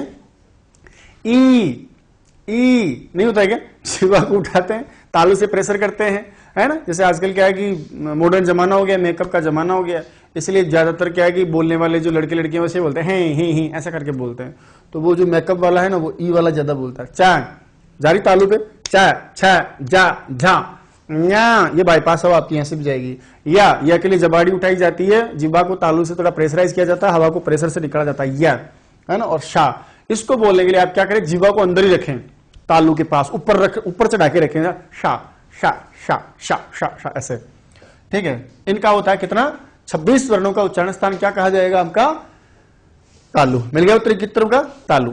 ई नहीं होता है क्या, जीवा को उठाते हैं, तालु से प्रेशर करते हैं, है ना। जैसे आजकल क्या है कि मॉडर्न जमाना हो गया, मेकअप का जमाना हो गया, इसलिए ज्यादातर क्या है कि बोलने वाले जो लड़के लड़कियां वैसे बोलते हैं ही ऐसा करके बोलते हैं। तो वो जो मेकअप वाला है ना, वो ई वाला ज्यादा बोलता है। चा जारी तालु पे, चा छा जा झा न्या, ये बाईपास हवा आपकी यहां से भी जाएगी। या के लिए जबाड़ी उठाई जाती है, जिब्बा को तालु से थोड़ा प्रेशराइज किया जाता है, हवा को प्रेशर से निकाला जाता है, या है ना। और शाह, इसको बोलने के लिए आप क्या करें, जिब्बा को अंदर ही रखें, तालु के पास ऊपर चढ़ा के रखें, शाह शाह शाह शाह शाह शाह ऐसे, ठीक है। इनका होता है कितना, 26 वर्णों का उच्चारण स्थान क्या कहा जाएगा आपका? तालु। मिल गया उत्तर की तरफ का तालु।